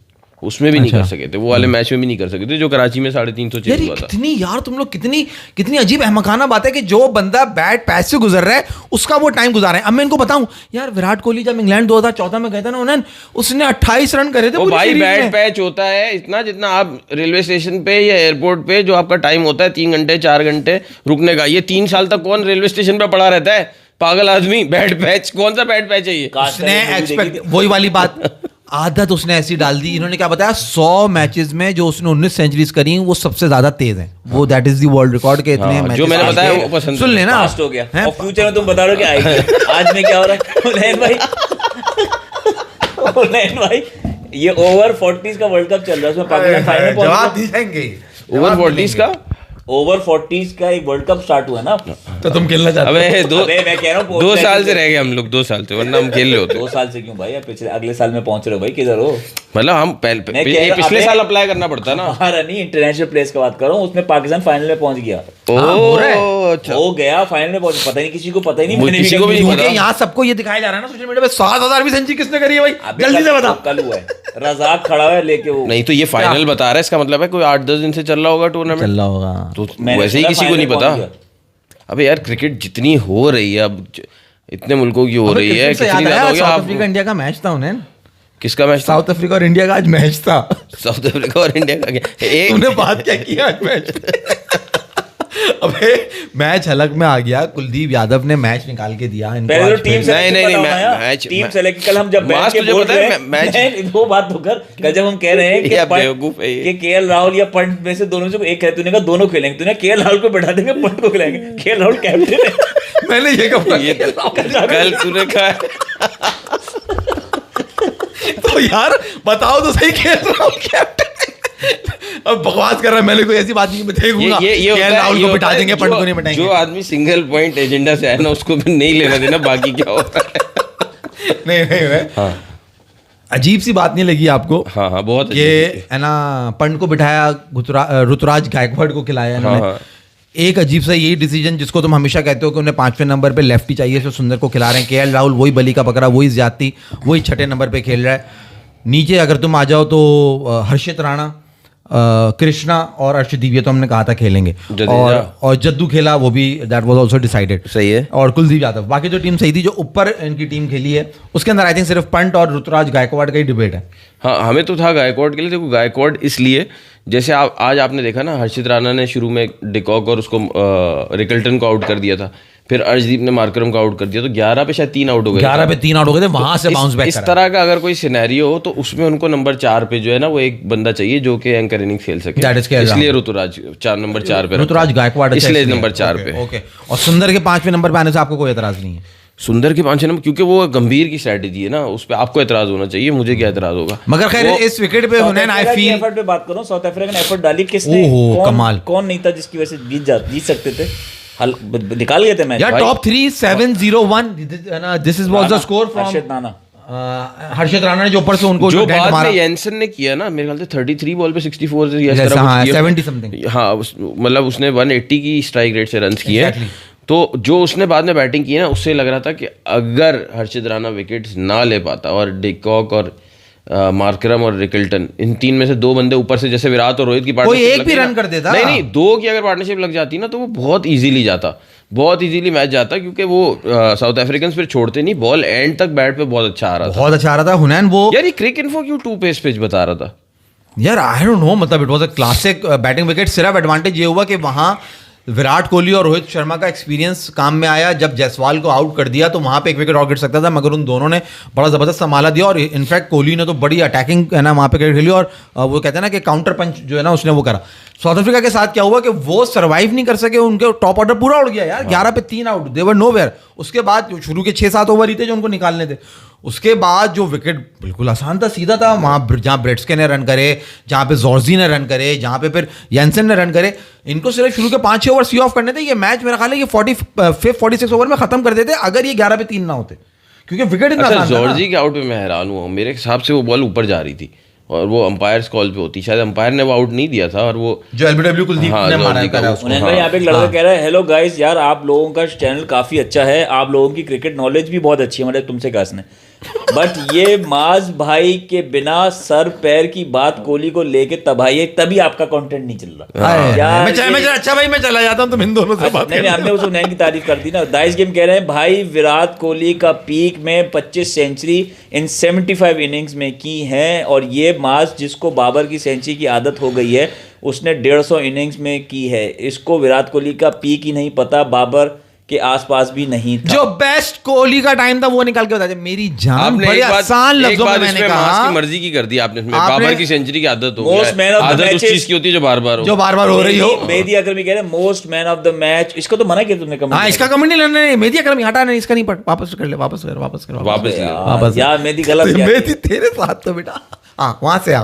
S2: उसमें भी नहीं कर सके थे। वो वाले मैच में भी नहीं कर सके थे जो कराची में 350 चेज हुआ था।
S1: कितनी यार तुम लोग कितनी अजीब अहमकाना बात है कि जो बंदा बैड पैच से गुजर रहा है उसका वो टाइम गुजार रहे हैं। अब मैं इनको बताऊं यार, विराट कोहली जब इंग्लैंड 2014 में गए थे ना, उन्होंने उसने 28 रन करे थे।
S2: वो भाई बैड पैच होता है इतना, जितना आप रेलवे स्टेशन पे या एयरपोर्ट पे जो आपका टाइम होता है 3 घंटे 4 घंटे रुकने का, ये 3 साल तक कौन रेलवे स्टेशन पे पड़ा रहता है? पागल आदमी। बैड पैच कौन सा बैड पैच है ये?
S1: उसने एक्सपेक्ट, वही वाली बात, आदत उसने ऐसी डाल दी। इन्होंने क्या बताया, 100 मैचेस में जो उसने 19 सेंचुरीज करी वो सबसे ज्यादा तेज है। वो that is the world record के इतने मैचेस
S2: जो मैंने बताया वो पसंद
S1: सुन लेना,
S3: फास्ट हो गया। और फ्यूचर में तुम बता रहे हो कि आएगी। आज में क्या हो रहा है हुनैन भाई, ये ओवर 40s का वर्ल्ड कप चल रहा है, उसमें पाकिस्तान फाइनल पहुंच
S1: जवाब दी जाएंगे।
S2: ओवर 40s का
S3: ओवर 40s का एक वर्ल्ड कप स्टार्ट हुआ ना,
S1: तो तुम खेलना चाहते हो?
S3: अबे मैं कह रहा हूँ
S2: 2 साल से रह गए हम लोग, 2 साल से, वरना हम खेल रहे होते।
S3: 2 साल से क्यों भाई, पिछले अगले साल में पहुंच रहे हो भाई, किधर हो?
S2: मतलब हम पिछले साल अप्लाई करना पड़ता ना।
S3: हमारा नहीं, इंटरनेशनल प्लेस का बात कर रहा हूँ, उसमें पाकिस्तान फाइनल में पहुंच गया।
S2: अच्छा,
S3: हो गया फाइनल में पहुंच, पता नहीं किसी को पता ही नहीं, मैंने
S2: किसी को भी नहीं पता।
S1: यहाँ सबको ये दिखाया जा रहा है ना सोशल मीडिया पे, 7000 सेंचुरी किसने करी है भाई? जल्दी से बता।
S3: कल हुआ है, रजाक खड़ा है लेके वो।
S2: नहीं तो ये फाइनल बता रहा है, इसका मतलब है कोई 8-10 दिन से चल रहा होगा टूर्नामेंट,
S1: चल रहा होगा।
S2: तो वैसे ही किसी को नहीं पता। अबे यार क्रिकेट जितनी हो रही है अब, इतने मुल्कों की हो रही है, कितनी ज्यादा हो गया।
S1: साउथ अफ्रीका इंडिया का मैच था उन्हें।
S2: किसका मैच?
S1: साउथ अफ्रीका और इंडिया का आज मैच था।
S2: साउथ अफ्रीका और इंडिया का
S1: तूने बात क्या किया आज मैच? अबे मैच हलक में आ गया, कुलदीप यादव ने मैच निकाल के दिया इनको।
S3: पहले तो टीम से
S2: नहीं मैच
S3: टीम सेलेक्ट, कल हम जब बैठ के बोल रहे हैं मैच, वो बात तो कर, जब हम कह रहे हैं कि केएल राहुल या पंत में से दोनों से एक है, तूने कहा दोनों खेलेंगे, तूने केएल राहुल को बैठा देंगे, पंत को खिलाएंगे। केएल राहुल कैप्टन है। मैंने ये कहा
S2: कल तूने कहा।
S1: तो यार बताओ तो सही, केएल राहुल कैप्टन। अब बकवास कर रहा है, मैंने कोई ऐसी बात नहीं देखूंगा केएल राहुल को बिठा देंगे, पंत को नहीं बिठाएंगे।
S2: जो आदमी सिंगल पॉइंट एजेंडा से आया ना, उसको भी नहीं लेना देना, बाकी क्या होता है।
S1: नहीं हाँ। अजीब सी बात नहीं लगी आपको?
S2: हाँ बहुत
S1: ये है ना, पंत को बिठाया, ऋतुराज गायकवाड़ को खिलाया इन्होंने। एक अजीब सा यही डिसीजन जिसको तुम हमेशा कहते हो कि उन्हें 5वें नंबर पे लेफ्टी चाहिए, तो सुंदर को खिला रहे हैं। केएल राहुल वही बली का बकरा, वही ज्यादती, वही 6ठे नंबर पे खेल रहा है। नीचे अगर तुम आ जाओ तो हर्षित राणा, कृष्णा और अर्शदीप, ये तो हमने कहा था खेलेंगे, और जद्दू खेला, वो भी दैट वाज आल्सो डिसाइडेड,
S2: सही है।
S1: और कुलदीप यादव। बाकी जो टीम सही थी, जो ऊपर इनकी टीम खेली है उसके अंदर आई थिंक सिर्फ पंत और ऋतुराज गायकवाड़ का ही डिबेट है।
S2: हाँ, हमें तो था गायकवाड़ के लिए। देखो गायकवाड़ इसलिए, जैसे आज आपने देखा ना, हर्षित राणा ने शुरू में डिकॉक और उसको रिकल्टन को आउट कर दिया था, फिर अर्शदीप ने मार्करम को आउट कर दिया, तो 11 पे शायद 3 आउट हो गए,
S1: 11 पे 3 आउट हो गए थे, वहां से बाउंस बैक
S2: इस तरह का अगर कोई सिनेरियो हो तो उसमें उनको नंबर 4 पे जो है ना वो एक बंदा चाहिए जो कि एंकर इनिंग खेल सके,
S1: That is KL
S2: इसलिए ऋतुराज नंबर 4 पे
S1: ऋतुराज गायकवाड़
S2: इसलिए नंबर 4 पे।
S1: ओके, और सुंदर के 5वें नंबर पे आने से आपको कोई एतराज नहीं है?
S2: सुंदर के 5 नंबर, क्योंकि वो गंभीर की स्ट्रेटेजी है ना, उस पर आपको एतराज होना चाहिए, मुझे क्या एतराज होगा।
S1: मगर खैर इस विकेट पे हुनैन आई फील
S3: एफर्ट पे बात करो, साउथ अफ्रीका ने एफर्ट डाली, किसने,
S1: ओहो, कमाल।
S3: कौन नहीं था जिसकी वजह से जीत सकते थे, निकाल गए थे मैच
S1: यार। Top 3 7-0-1 this is was the score from Harshit Rana ने जो ऊपर से उनको
S2: जो
S1: डेंट
S2: बाद
S1: मारा।
S2: में येंसन ने किया ना, मेरे ख्याल से 33 बॉल पे 64 से या
S1: Yes, हाँ, 70 something।
S2: हाँ मतलब उसने 180 की स्ट्राइक रेट से रन्स किए हैं।
S1: Exactly।
S2: तो जो उसने बाद में बैटिंग की है ना, उससे लग रहा था कि अगर हर्षित राणा विकेट्स ना ले पाता और डिकॉक और मार्करम और रिकल्टन, इन 3 में से 2 बंदे ऊपर से, जैसे विराट और रोहित की पार्टनरशिप,
S1: कोई एक भी रन कर देता।
S2: नहीं 2 की अगर पार्टनरशिप लग जाती ना तो वो बहुत इजीली जाता, बहुत इजीली मैच जाता, क्योंकि वो साउथ अफ्रीकन फिर छोड़ते नहीं, बॉल एंड तक बैट पे बहुत अच्छा आ रहा था,
S1: बहुत अच्छा आ रहा था हुनैन। वो
S2: यार ये क्रिक इन्फो क्यों 2 पेस पिच बता रहा था
S1: यार, आई डोंट नो, मतलब it was a classic batting wicket. सिर्फ एडवांटेज ये हुआ कि वहां विराट कोहली और रोहित शर्मा का एक्सपीरियंस काम में आया। जब जायसवाल को आउट कर दिया तो वहां पे एक विकेट और गिर सकता था, मगर उन दोनों ने बड़ा जबरदस्त संभाला दिया। और इनफैक्ट कोहली ने तो बड़ी अटैकिंग है ना वहां पे क्रिकेट खेली, और वो कहते हैं ना कि काउंटर पंच जो है ना उसने वो करा। साउथ अफ्रीका के साथ क्या हुआ कि वो सर्वाइव नहीं कर सके, उनके टॉप ऑर्डर पूरा उड़ गया यार। 11 पे 3 आउट, दे वर नोवेयर। उसके बाद शुरू के 6-7 ओवर ही थे जो उनको निकालने थे। उसके बाद जो विकेट बिल्कुल आसान था, सीधा था। वहाँ जहाँ ब्रेट्सके ने रन करे, जहाँ पे जॉर्जी ने रन करे, जहाँ पे फिर येंसन ने रन करे, इनको सिर्फ शुरू के 5-6 ओवर सी ऑफ करने थे। ये मैच मेरा ख्याल है ये 46 ओवर में खत्म कर देते अगर ये 11 पे 3 ना होते, क्योंकि विकेट इतना आसान था ना।
S2: जॉर्जी के आउट पे मैं हैरान हुआ, मेरे हिसाब से वो बॉल ऊपर जा रही थी और वो अंपायर कॉल पे होती, शायद अंपायर ने वो आउट नहीं दिया था, और वो
S1: जो एलबीडब्ल्यू कुलदीप
S2: हाँ,
S1: ने मारा
S2: जॉर्जी का
S1: है
S2: वो-
S1: उसको।
S3: उन्होंने यहाँ पे एक लड़का कह रहा है, हेलो गाइस, यार आप लोगों का चैनल काफी अच्छा है, आप लोगों की क्रिकेट नॉलेज भी बहुत अच्छी है, मतलब तुमसे कहा इसने, बट ये माज भाई के बिना सर पैर की बात कोहली को लेके तबाही है, तभी आपका कंटेंट नहीं चल रहा यार।
S1: अच्छा भाई मैं चला जाता हूँ, तुम इन दोनों से बात
S3: नहीं हमने उस नैन की तारीफ कर दी ना। दाइस गेम कह रहे हैं भाई विराट कोहली का पीक में 25 सेंचुरी इन 75 इनिंग्स में की हैं, और ये माज जिसको बाबर की सेंचुरी की आदत हो गई है उसने 150 इनिंग्स में की है। इसको विराट कोहली का पीक ही नहीं पता, बाबर के आसपास भी नहीं था।
S1: जो बेस्ट कोहली का टाइम था वो निकाल के बता दे मेरी जान।
S2: आपने
S1: बड़े आसान लफ्जों में मैंने कहा,
S2: की मर्जी की कर दी आपने इसमें। बाबर की सेंचुरी की आदत हो
S3: Most man of the
S2: आदत उस
S3: matches-
S2: चीज की होती है जो बार बार हो,
S1: जो बार बार हो रही हो।
S3: मेहदी अकरमी कह रहे हैं most man of the match, इसको तो मना किया तुमने कमेंट।
S1: हाँ, इसका कमेंट नहीं लेना, नहीं मेहदी अकरम हटा नहीं, इसका नहीं पढ़, वापस कर ले, वापस कर, वापस कर,
S2: वापस ले।
S1: वापस
S3: यार मेहदी गलत किया।
S1: मेहदी तेरे साथ तो बेटा, हाँ वहां से आ।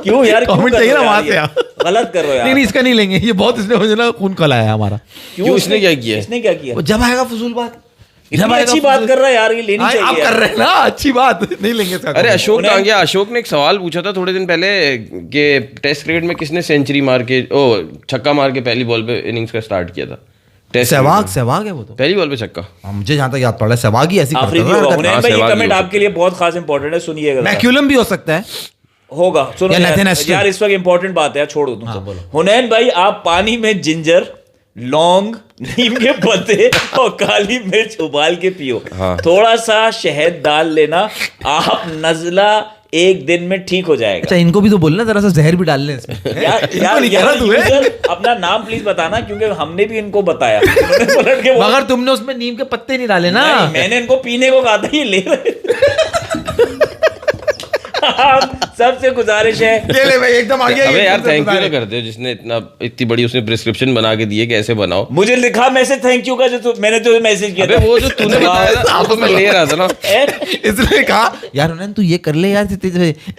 S3: क्यों यार, क्यों
S1: कमेंट
S3: कर
S1: चाहिए
S3: रहे
S1: ना
S3: हो
S1: वहां
S3: यार
S1: से
S3: ये?
S1: आ।
S3: गलत कर रहे हो यार।
S1: नहीं इसका नहीं लेंगे, ये बहुत इसने मुझे ना खून खलाया हमारा।
S2: क्यों इसने क्या किया?
S3: इसने क्या किया?
S1: वो जब आएगा फजूल बात,
S3: इतनी अच्छी बात कर रहा है यार, ये लेनी चाहिए
S1: आप
S3: यार।
S1: कर रहे हैं ना अच्छी बात, नहीं लेंगे इसका।
S2: अरे अशोक कहाँ गया? अशोक ने एक सवाल पूछा था थोड़े दिन पहले कि टेस्ट क्रिकेट में किसने सेंचुरी मार के छक्का मार के पहली बॉल पे इनिंग्स का स्टार्ट किया था? टेस्ट
S1: सहवाग है वो तो,
S2: पहली बॉल पे छक्का।
S1: हाँ, मुझे जहां तक याद पड़ रहा है सहवाग ही ऐसी
S3: आफरीदी
S1: करता
S3: होगा।
S1: था।
S3: हुनैन
S2: हाँ,
S3: भाई ये
S2: सहवाग भी
S3: कमेंट
S2: हो
S3: आपके लिए बहुत खास इंपॉर्टेंट है, सुनिएगा जरा।
S1: मैक्यूलम भी हो सकता है।
S3: होगा, सुनो
S1: या
S3: यार,
S1: Nathan Aston।
S3: यार इस वक्त इंपॉर्टेंट बात है यार, छोड़ो तुम सब।
S1: बोलो।
S3: हुनैन भाई आप पानी में जिंजर, लौंग, नीम के पत्ते और काली मिर्च उबाल के पियो, थोड़ा सा शहद डाल लेना, आप नजला 1 दिन में ठीक हो जाएगा।
S1: अच्छा इनको भी तो बोलना जरा सा जहर भी डाल ले इसमें।
S3: यार
S1: इनको
S3: यार
S1: नहीं कह रहा तू,
S3: यूजर अपना नाम प्लीज बताना, क्योंकि हमने भी इनको बताया, उन्होंने पलट के
S1: मगर तुमने उसमें नीम के पत्ते नहीं डाले ना।
S3: नहीं, मैंने इनको पीने को कहा था, ये ले रहे आप सबसे गुजारिश है।
S1: ये ले भाई एकदम आ गया।
S2: अबे
S1: ये
S2: यार
S1: एकदम से
S2: थैंक यू
S1: बता
S2: तो
S1: रहे।
S2: करते हो जिसने इतनी बड़ी उसने प्रिस्क्रिप्शन बना के दी है कि ऐसे बनाओ।
S3: मुझे लिखा मैसेज थैंक यू का, जो मैंने तो मैसेज किया
S2: अबे
S3: था।
S2: वो जो तूने बताया था वो तो मैं ले रहा था ना।
S1: इसने कहा यार उन्होंने तू ये कर ले यार,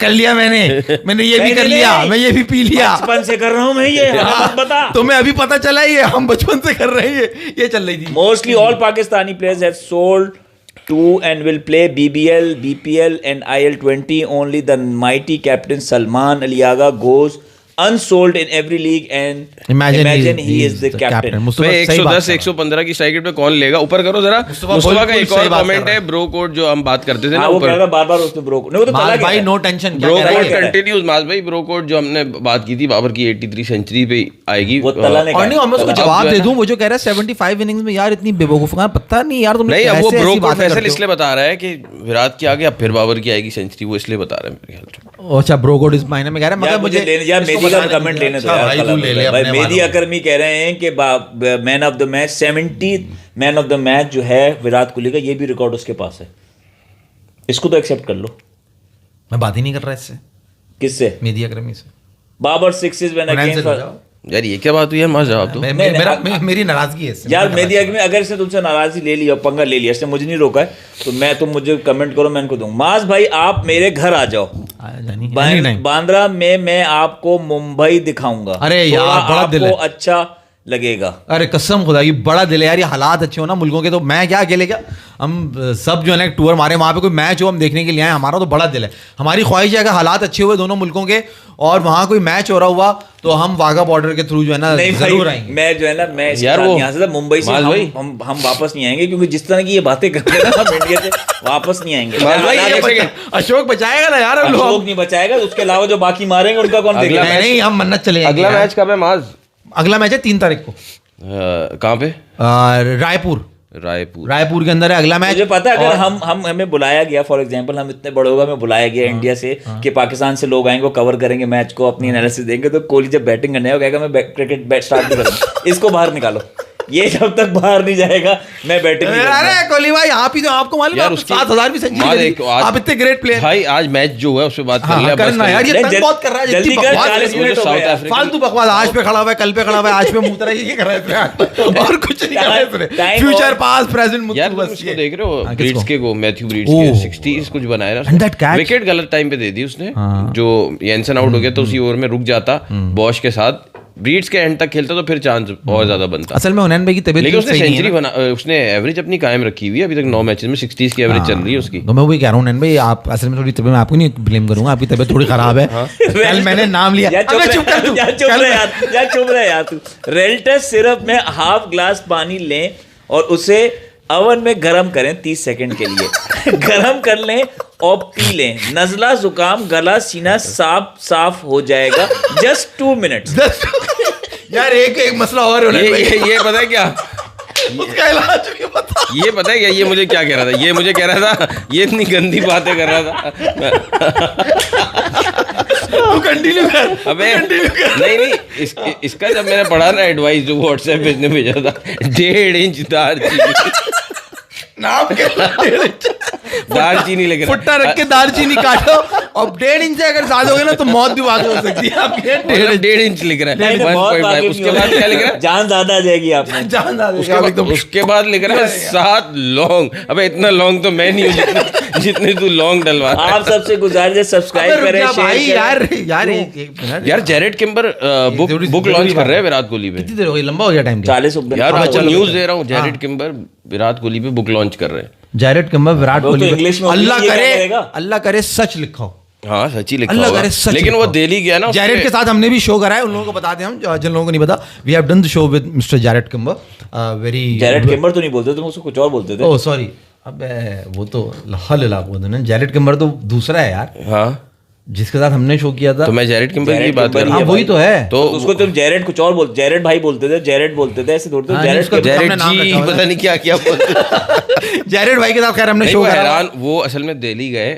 S1: कर लिया मैंने ये भी कर लिया, मैं ये भी पी लिया।
S3: बचपन से कर रहा हूँ मैं ये, हमें मत बता।
S1: तुम्हें अभी पता चला ये हम बचपन से कर रहे हैं, ये चल रही थी।
S3: Mostly all Pakistani players have sold to and will play BBL, BPL and IL20. Only the mighty captain Salman Ali Agha goes unsold in every league, and imagine he is the captain.
S1: Mustafa
S2: भाई
S1: सही बात
S2: 110 115 की strike rate पे कौन लेगा? ऊपर करो जरा। मुस्तफा का
S1: बिल्कुल
S2: एक
S1: सही
S2: और
S1: बात कर
S2: कमेंट
S1: रहा
S2: है, ब्रो कोड जो हम बात करते थे ना
S3: हाँ, वो कह
S2: ऊपर।
S3: रहा था बार-बार उसने ब्रो नहीं, वो तो चला
S1: माल
S3: गया
S1: भाई
S3: है।
S1: नो टेंशन,
S2: ब्रो
S3: कह रहा
S2: कोड
S3: है?
S2: कंटिन्यूज मास भाई, ब्रो कोड जो हमने बात की थी बाबर की 83 सेंचुरी पे आएगी।
S3: वो तला ने
S1: और नहीं, मैं उसको
S2: अब
S1: जवाब
S2: जो है
S1: दे
S2: ना-
S1: दूं, वो जो कह रहा है 75 इनिंग्स में यार इतनी बेवकूफ का पता नहीं यार, तुम
S2: नहीं, अब वो
S1: कैसे
S2: ब्रो
S1: ऐसी
S2: कोड
S1: बातें
S2: फैसल
S1: करते हो?
S2: इसलिए बता रहा है कि विराट की आगे अब फिर बाबर की आएगी सेंचुरी, वो इसलिए बता रहा है मेरे ख्याल से।
S1: अच्छा ब्रो कोड इस महीने में कह रहा है,
S3: यार
S1: मगर मुझे
S3: यार
S1: इसको
S3: मेरी का कमेंट लेने दो
S1: अच्छा
S3: यार,
S1: भाई,
S3: कल
S1: तू ले ले
S3: भाई
S1: अपने
S3: मेहदी
S1: वालों।
S3: अकरमी कह रहे हैं कि man of the match 70 man of the match जो है विराट कोहली का, ये भी रिकॉर्ड उसके पास है। इसको तो एक्सेप्ट कर लो।
S1: मैं बात ही नहीं कर रहा इससे,
S3: किससे?
S1: मेहदी अकरमी से।
S3: बाबर सिक्सेस व्हेन
S1: हुनैन से
S3: अगेंस्ट
S1: हो जाओ।
S2: यार ये क्या बात हुई यार, मार जवाब दो।
S1: मेरी नाराजगी है इससे।
S3: यार मेहदी अकरमी अगर इसने तुमसे नाराजगी ले लिया, पंगा ले लिया, इसने मुझे नहीं रोका है, तो तुम मुझे कमेंट करो, मैं इनको दूंगा। माज भाई आप मेरे घर आ जाओ, बांद्रा में मैं आपको मुंबई दिखाऊंगा।
S1: अरे यार,
S3: थोड़ा
S1: बड़ा दिल है।
S3: आपको अच्छा लगेगा।
S1: अरे कसम खुदा की बड़ा दिल है यार, ये हालात अच्छे हो ना मुल्कों के, तो मैं क्या अकेले क्या, हम सब जो है ना टूर मारे, वहाँ पे कोई मैच हो हम देखने के लिए आए, हमारा तो बड़ा दिल है। हमारी ख्वाहिश है अगर हालात अच्छे हुए दोनों मुल्कों के और वहाँ कोई मैच हो रहा हुआ तो हम वाघा बॉर्डर के थ्रू जो है ना
S3: नहीं
S1: जरूर
S3: भाई,
S1: आएंगे।
S3: मैं जो है ना, मैं
S2: यार वो
S3: यहाँ से मुंबई से हम वापस नहीं आएंगे, क्योंकि जिस तरह की ये बातें करते हैं ना, हम इंडिया से वापस नहीं आएंगे।
S1: अशोक बचाएगा ना यार, हम
S3: लोग
S1: लोग
S3: नहीं बचाएगा, उसके अलावा जो बाकी मारेंगे उनका कौन देखेगा?
S1: नहीं, हम मन्नत चले जाएंगे
S2: अगला
S1: यार।
S2: मैच कब है माज?
S1: अगला मैच है 3 तारीख को,
S2: कहाँ पे?
S1: रायपुर
S2: रायपुर
S1: के अंदर है अगला मैच।
S3: मुझे पता है, अगर हम हमें बुलाया गया, फॉर एग्जांपल हम इतने बड़े होगा, हमें बुलाया गया इंडिया से कि पाकिस्तान से लोग आएंगे, वो कवर करेंगे मैच को, अपनी एनालिसिस देंगे, तो कोहली जब बैटिंग करने आएगा कहेगा मैं क्रिकेट बैट स्टार्ट नहीं करूंगा, इसको बाहर निकालो। ये जब तक बाहर नहीं जाएगा मैं बैटिंग नहीं करूंगा।
S1: अरे कोहली भाई, आप ही तो, आपको मालूम है, 7,000 भी सेंचुरी, आप इतने ग्रेट प्लेयर।
S2: भाई आज मैच जो है उस पे बात कर लिया,
S1: करना यार, ये तंग बहुत कर रहा है,
S3: जल्दी कर, 40 मिनट हो गए।
S1: फालतू बकवास, आज पे खड़ा हुआ है, कल पे खड़ा हुआ है, आज पे मुंह तरह ये कर रहा है और कुछ नहीं कर रहा है इसने। फ्यूचर पास प्रेजेंट
S2: यार तुम उसको देख रहे हो, ब्रीड्स के को, मैथ्यू ब्रीड्स के 60 कुछ बनाया ना, विकेट गलत टाइम पे दे दी उसने, जो येंसन आउट हो गया तो उसी ओवर में रुक जाता बॉश के साथ, ब्रीड्स के एंड तक खेलता तो फिर चांस और ज्यादा बनता।
S1: असल में हुनैन भाई की तबीयत,
S2: लेकिन उसने सेंचुरी बना, उसने एवरेज अपनी कायम रखी हुई है अभी तक 9 मैचेस में 60s की एवरेज चल रही है उसकी।
S1: तो मैं वही कह रहा हूँ हुनैन भाई, आप असल में थोड़ी तबीयत, मैं आपको नहीं ब्लेम करूंगा, आपकी तबीयत थोड़ी खराब है। कल मैंने नाम लिया,
S3: चुप रहे यार तू। रेल्टस सिरप में हाफ ग्लास पानी लें और उसे ओवन में गर्म करें 30 सेकंड के लिए, गर्म कर लें और पी लें, नजला जुकाम गला सीना साफ हो जाएगा, जस्ट 2 मिनट्स।
S1: यार एक मसला और है,
S2: ये पता है क्या,
S1: उसका इलाज भी बता।
S2: ये पता है क्या, ये मुझे क्या कह रहा था, ये मुझे कह रहा था, ये इतनी गंदी बातें कर रहा था।
S1: कंटिन्यू कर।
S2: अबे नहीं, इसका जब मैंने पढ़ा ना एडवाइस जो व्हाट्सएप भेजने भेजा था, 1.5 इंच दालचीनी,
S1: नाम के
S2: दालचीनी लिख रहा,
S1: फुट्टा रख के दालचीनी काटो, और 1.5 इंच से अगर ज्यादा हो गया ना तो मौत भी वाक़ई हो सकती है आपके।
S2: 1.5 इंच लिख रहा है, 1.5। उसके बाद क्या लिख रहा है?
S3: जान ज्यादा आ जाएगी आपने,
S1: जान ज्यादा।
S2: उसके बाद लिख रहा है 7 लौंग। अबे इतना लौंग तो मैं नहीं हूँ जितने तू लौंग डलवा।
S3: आप सबसे गुजारिश है सब्सक्राइब करें, शेयर
S1: करें।
S2: यार जेरेड किम्बर बुक लॉन्च कर रहे हैं विराट कोहली पे।
S1: कितनी देर हो गई, लंबा हो गया टाइम?
S3: 40
S2: यार मैं न्यूज दे रहा हूँ, जेरेड किम्बर विराट कोहली पे बुक लॉन्च कर रहे हैं।
S1: Jared Kimber Virat Kohli,
S3: English में
S1: अल्लाह करे सच लिखा हो,
S2: हाँ सच ही लिखा
S1: अल्लाह
S2: होगा,
S1: करे सच
S2: लेकिन वो
S1: लिखा हो।
S2: दिल्ली गया ना,
S1: जेरेड के साथ हमने भी शो कराया, उन लोगों को बता दें हम, जिन लोगों को नहीं पता, we have done the show with mister Jared Kimber, very.
S3: Jared Kimber तो नहीं बोलते तुम, उसको कुछ और बोलते थे।
S1: ओह सॉरी, अबे वो तो हल इलाक बोलते हैं, जेरेड किम्बर तो दूसरा है यार,
S2: हाँ
S1: जिसके साथ हमने शो किया था।
S2: तो मैं जेरेड किम्बर की बात कर रहा
S1: हूँ, वही तो है।
S3: तो उसको तुम जेरेड कुछ और बोलते, जेरेड भाई बोलते थे, जेरेड बोलते थे, ऐसे थोड़ी तो जेरेड
S2: जी पता नहीं क्या क्या बोलते।
S1: जेरेड भाई के साथ खैर हमने शो करा।
S2: हैरान, वो असल में दिल्ली गए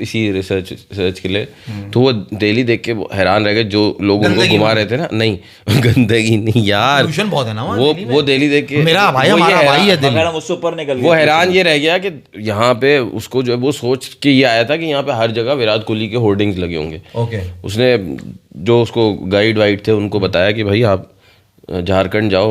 S2: इसी रिसर्च के लिए, तो वो दिल्ली देख के हैरान रह गए, जो लोग उनको घुमा रहे थे ना। नहीं गंदगी नहीं यार,
S1: बहुत है ना
S2: वो दिल्ली देख के,
S1: मेरा भाई हमारा भाई है दिल्ली,
S3: हम उससे ऊपर निकल गए।
S2: वो हैरान ये रह गया कि यहाँ पे उसको जो है वो सोच के ये आया था कि यहाँ पे हर जगह विराट कोहली के होर्डिंग्स लगे होंगे।
S1: ओके।
S2: उसने जो उसको गाइड वाइड थे उनको बताया कि भाई आप झारखंड जाओ,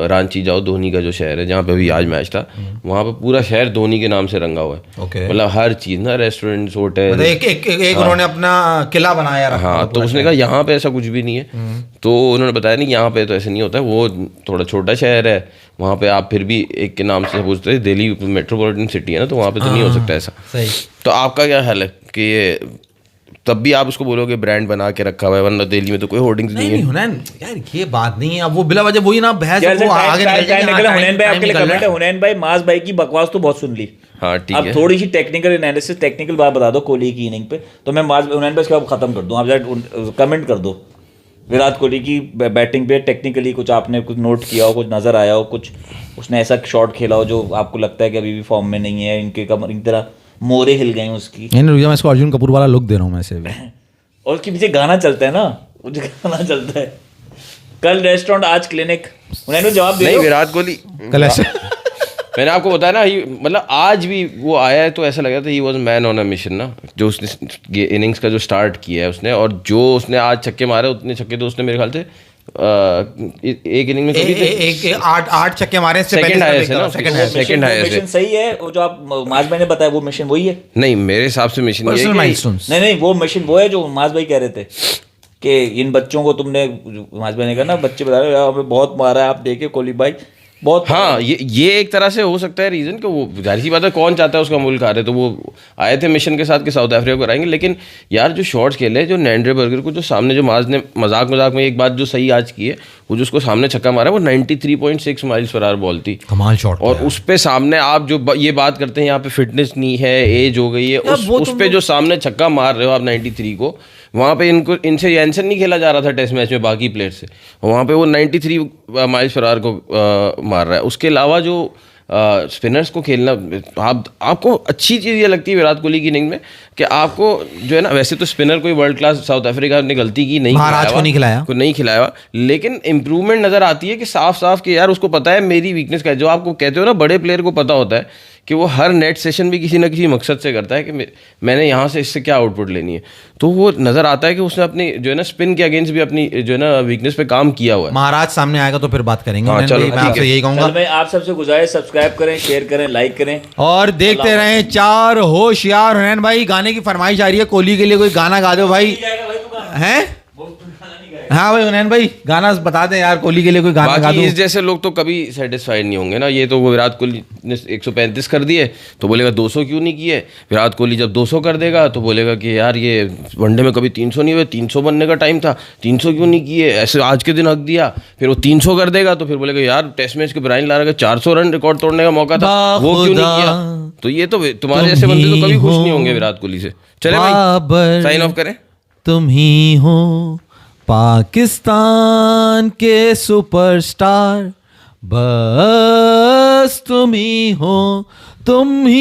S2: रांची जाओ, धोनी का जो शहर है जहाँ पे अभी आज मैच था, वहाँ पे पूरा शहर धोनी के नाम से रंगा हुआ है।
S1: ओके।
S2: मतलब हर चीज ना, रेस्टोरेंट, होटल,
S1: एक उन्होंने अपना किला बनाया रखा।
S2: हाँ, तो उसने कहा यहाँ पे ऐसा कुछ भी नहीं है। तो उन्होंने बताया नहीं, यहाँ पे तो ऐसे नहीं होता है, वो थोड़ा छोटा शहर है, वहाँ पे आप फिर भी एक के नाम से पूछते हैं, दिल्ली मेट्रोपॉलिटन सिटी है ना, तो वहाँ पे तो नहीं हो सकता ऐसा।
S1: सही।
S2: तो आपका क्या हाल है कि तब भी आप उसको बोलोगे ब्रांड बना के रखा हुआ है, वरना दिल्ली में तो कोई होर्डिंग्स नहीं है।
S1: हुनैन यार ये बात नहीं है, अब वो बिला वजह वही ना बहस,
S3: हुनैन भाई, हुनैन भाई मास भाई की बकवास तो बहुत सुन ली।
S2: हाँ ठीक है,
S3: अब थोड़ी सी टेक्निकल एनालिसिस, टेक्निकल बात बता दो कोहली की इनिंग पे, तो मैं हुनैन भाई इसके बाद खत्म कर दूं। आप जरा कमेंट कर दो विराट कोहली की बैटिंग पे, टेक्निकली कुछ आपने कुछ नोट किया हो, कुछ नजर आया हो, कुछ उसने ऐसा शॉट खेला हो जो आपको लगता है कि अभी भी फॉर्म में नहीं है, इनके कमर इनकी तरह मोरे हिल गए उसकी।
S1: मैं इसको अर्जुन कपूर वाला लुक दे रहा हूँ मैं से भी।
S3: और उसके पीछे गाना चलता है ना, मुझे खाना चलता है। कल रेस्टोरेंट, आज क्लिनिक। उन्होंने जवाब दे
S2: नहीं,
S3: दो।
S2: विराट कोहली
S1: कल
S2: मैंने आपको बताया ना, मतलब आज भी वो आया है तो ऐसा लगा था he was man on a mission ना, जो उसने इनिंग्स का जो स्टार्ट किया है उसने, और जो उसने आज छक्के मारे उतने छक्के तो उसने मेरे ख्याल से एक इनिंग में कभी
S1: एक आठ छक्के मारे इससे पहले
S2: सेकंड हाईएस्ट है ना, सेकंड हाईएस्ट
S3: मिशन सही है वो जो आप माज भाई ने बताया, वो मिशन वही है।
S2: नहीं, मेरे हिसाब से मिशन ये
S1: पर्सनल
S2: है कि
S1: माइलस्टोन्स।
S3: नहीं, वो मिशन वो है जो माज भाई कह रहे थे कि इन बच्चों को तुमने, माज भाई ने कहा ना, बच्चे बता रहे हो हमें बहुत मारा है, आप देखिए कोहली भाई बहुत।
S2: हाँ, ये एक तरह से हो सकता है रीजन कि वो जाहिर सी बात है, कौन चाहता है उसका मुल्क हारे, तो वो आए थे मिशन के साथ कि साउथ अफ्रीका को हराएंगे। लेकिन यार जो शॉट्स खेले, जो नैंड्रे बर्गर को जो सामने, जो माज ने मजाक में एक बात जो सही आज की है, वो जो उसको सामने छक्का मारा, वो 93.6 माइल्स पर आवर बॉल थी,
S1: कमाल शॉट।
S2: और उस पे सामने आप जो ये बात करते हैं यहाँ पे फिटनेस नहीं है, एज हो गई है, उस पे जो सामने छक्का मार रहे हो आप 93 को, वहाँ पे इनसे यैनसन नहीं खेला जा रहा था टेस्ट मैच में बाकी प्लेयर से, वहाँ पे वो 93 माइल्स पर आवर को मार रहा है। उसके अलावा जो स्पिनर्स को खेलना, आपको अच्छी चीज़ ये लगती है विराट कोहली की इनिंग में कि आपको जो है ना, वैसे तो स्पिनर कोई वर्ल्ड क्लास साउथ अफ्रीका ने गलती की नहीं,
S1: महाराज को नहीं खिलाया,
S2: लेकिन इंप्रूवमेंट नज़र आती है कि साफ कि यार उसको पता है मेरी वीकनेस क्या है। जो आपको कहते हो ना, बड़े प्लेयर को पता होता है कि वो हर नेट सेशन भी किसी ना किसी मकसद से करता है कि मैंने यहाँ से इससे क्या आउटपुट लेनी है, तो वो नज़र आता है कि उसने अपनी जो है ना स्पिन के अगेंस्ट भी अपनी जो है ना वीकनेस पे काम किया हुआ है।
S1: महाराज सामने आएगा तो फिर बात करेंगे।
S2: हाँ, चलो,
S1: मैं आपसे यही कहूंगा,
S3: मैं आप सबसे गुजारिश, सब्सक्राइब करें, शेयर करें, लाइक करें
S1: और देखते रहें चार होशियार। हुनैन भाई, गाने की फरमाइश आ रही है, कोहली के लिए कोई गाना गा दो भाई। हैं? हाँ भाई हुनैन भाई, गाना बता दें यार, कोहली के लिए कोई गाना गा दो।
S2: बाकी इस जैसे लोग तो कभी सेटिस्फाइड नहीं होंगे ना, ये तो वो विराट कोहली ने 135 कर दिए तो बोलेगा 200 क्यों नहीं किए, विराट कोहली जब 200 कर देगा तो बोलेगा कि यार ये वनडे में कभी 300 नहीं हुए, 300 बनने का टाइम था, 300 क्यों नहीं किए, ऐसे आज के दिन हक दिया। फिर वो 300 कर देगा तो फिर बोलेगा यार टेस्ट मैच के ब्रायन लारा का 400 रन रिकॉर्ड तोड़ने का मौका था, वो क्यों नहीं किया। तो ये तो तुम्हारे जैसे बंदे तो कभी खुश नहीं होंगे विराट कोहली से। चले भाई साइन ऑफ करें।
S1: तुम ही हो पाकिस्तान के सुपरस्टार, बस तुम ही हो, तुम ही